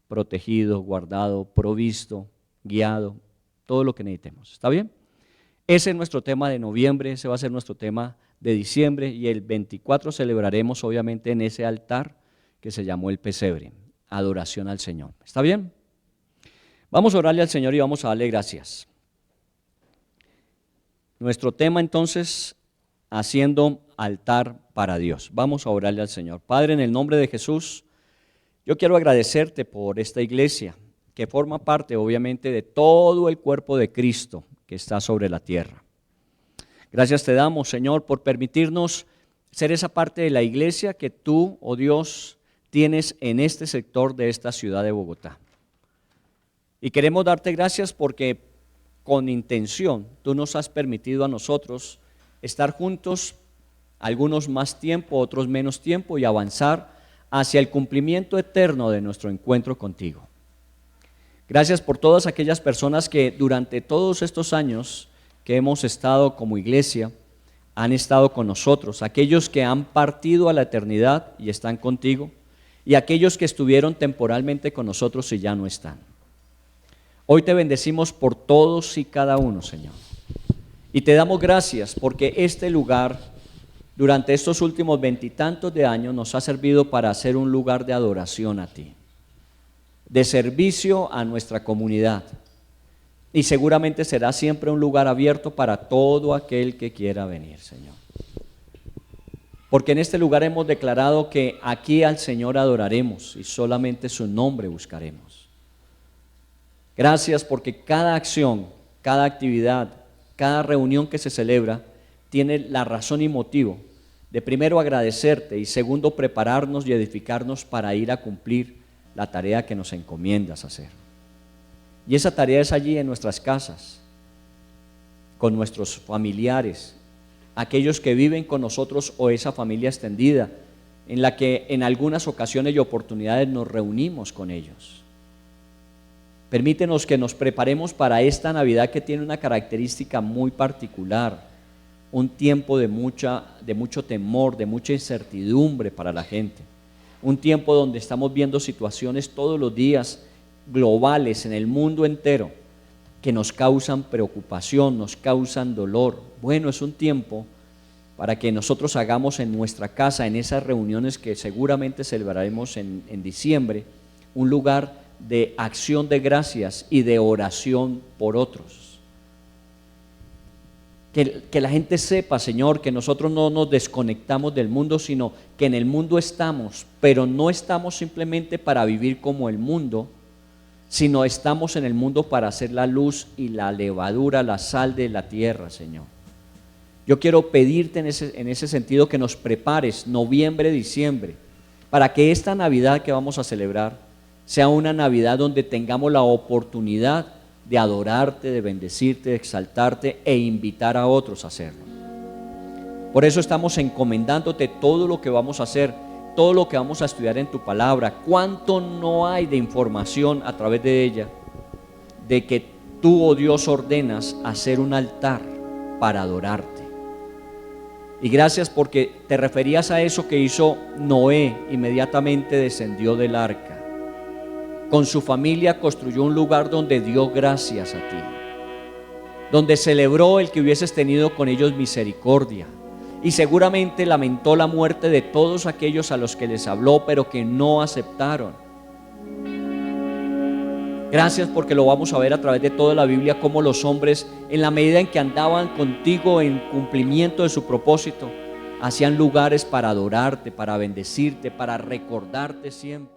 Protegido, guardado, provisto, guiado, todo lo que necesitemos. ¿Está bien? Ese es nuestro tema de noviembre, ese va a ser nuestro tema de diciembre y el 24 celebraremos obviamente en ese altar que se llamó el pesebre, adoración al Señor. ¿Está bien? Vamos a orarle al Señor y vamos a darle gracias. Nuestro tema entonces, haciendo altar para Dios. Vamos a orarle al Señor. Padre, en el nombre de Jesús, yo quiero agradecerte por esta iglesia que forma parte obviamente de todo el cuerpo de Cristo que está sobre la tierra. Gracias te damos, Señor, por permitirnos ser esa parte de la iglesia que tú, oh Dios, tienes en este sector de esta ciudad de Bogotá. Y queremos darte gracias porque con intención tú nos has permitido a nosotros estar juntos, algunos más tiempo, otros menos tiempo, y avanzar hacia el cumplimiento eterno de nuestro encuentro contigo. Gracias por todas aquellas personas que durante todos estos años que hemos estado como iglesia, han estado con nosotros, aquellos que han partido a la eternidad y están contigo, y aquellos que estuvieron temporalmente con nosotros y ya no están. Hoy te bendecimos por todos y cada uno, Señor. Y te damos gracias porque este lugar, durante estos últimos 20 y tantos de años, nos ha servido para ser un lugar de adoración a ti, de servicio a nuestra comunidad. Y seguramente será siempre un lugar abierto para todo aquel que quiera venir, Señor. Porque en este lugar hemos declarado que aquí al Señor adoraremos y solamente su nombre buscaremos. Gracias porque cada acción, cada actividad, cada reunión que se celebra tiene la razón y motivo de primero agradecerte y segundo prepararnos y edificarnos para ir a cumplir la tarea que nos encomiendas hacer. Y esa tarea es allí en nuestras casas, con nuestros familiares, aquellos que viven con nosotros o esa familia extendida, en la que en algunas ocasiones y oportunidades nos reunimos con ellos. Permítenos que nos preparemos para esta Navidad que tiene una característica muy particular, un tiempo de mucho temor, de mucha incertidumbre para la gente, un tiempo donde estamos viendo situaciones todos los días globales en el mundo entero que nos causan preocupación, nos causan dolor. Bueno, es un tiempo para que nosotros hagamos en nuestra casa, en esas reuniones que seguramente celebraremos en diciembre, un lugar de acción de gracias y de oración por otros. Que la gente sepa, Señor, que nosotros no nos desconectamos del mundo, sino que en el mundo estamos, pero no estamos simplemente para vivir como el mundo, sino estamos en el mundo para hacer la luz y la levadura, la sal de la tierra, Señor. Yo quiero pedirte en ese sentido que nos prepares noviembre, diciembre, para que esta Navidad que vamos a celebrar sea una Navidad donde tengamos la oportunidad de adorarte, de bendecirte, de exaltarte e invitar a otros a hacerlo. Por eso estamos encomendándote todo lo que vamos a hacer, todo lo que vamos a estudiar en tu palabra. Cuánto no hay de información a través de ella, de que tú, oh Dios, ordenas hacer un altar para adorarte. Y gracias porque te referías a eso que hizo Noé. Inmediatamente descendió del arca. Con su familia construyó un lugar donde dio gracias a ti, donde celebró el que hubieses tenido con ellos misericordia. Y seguramente lamentó la muerte de todos aquellos a los que les habló, pero que no aceptaron. Gracias porque lo vamos a ver a través de toda la Biblia, cómo los hombres, en la medida en que andaban contigo en cumplimiento de su propósito, hacían lugares para adorarte, para bendecirte, para recordarte siempre.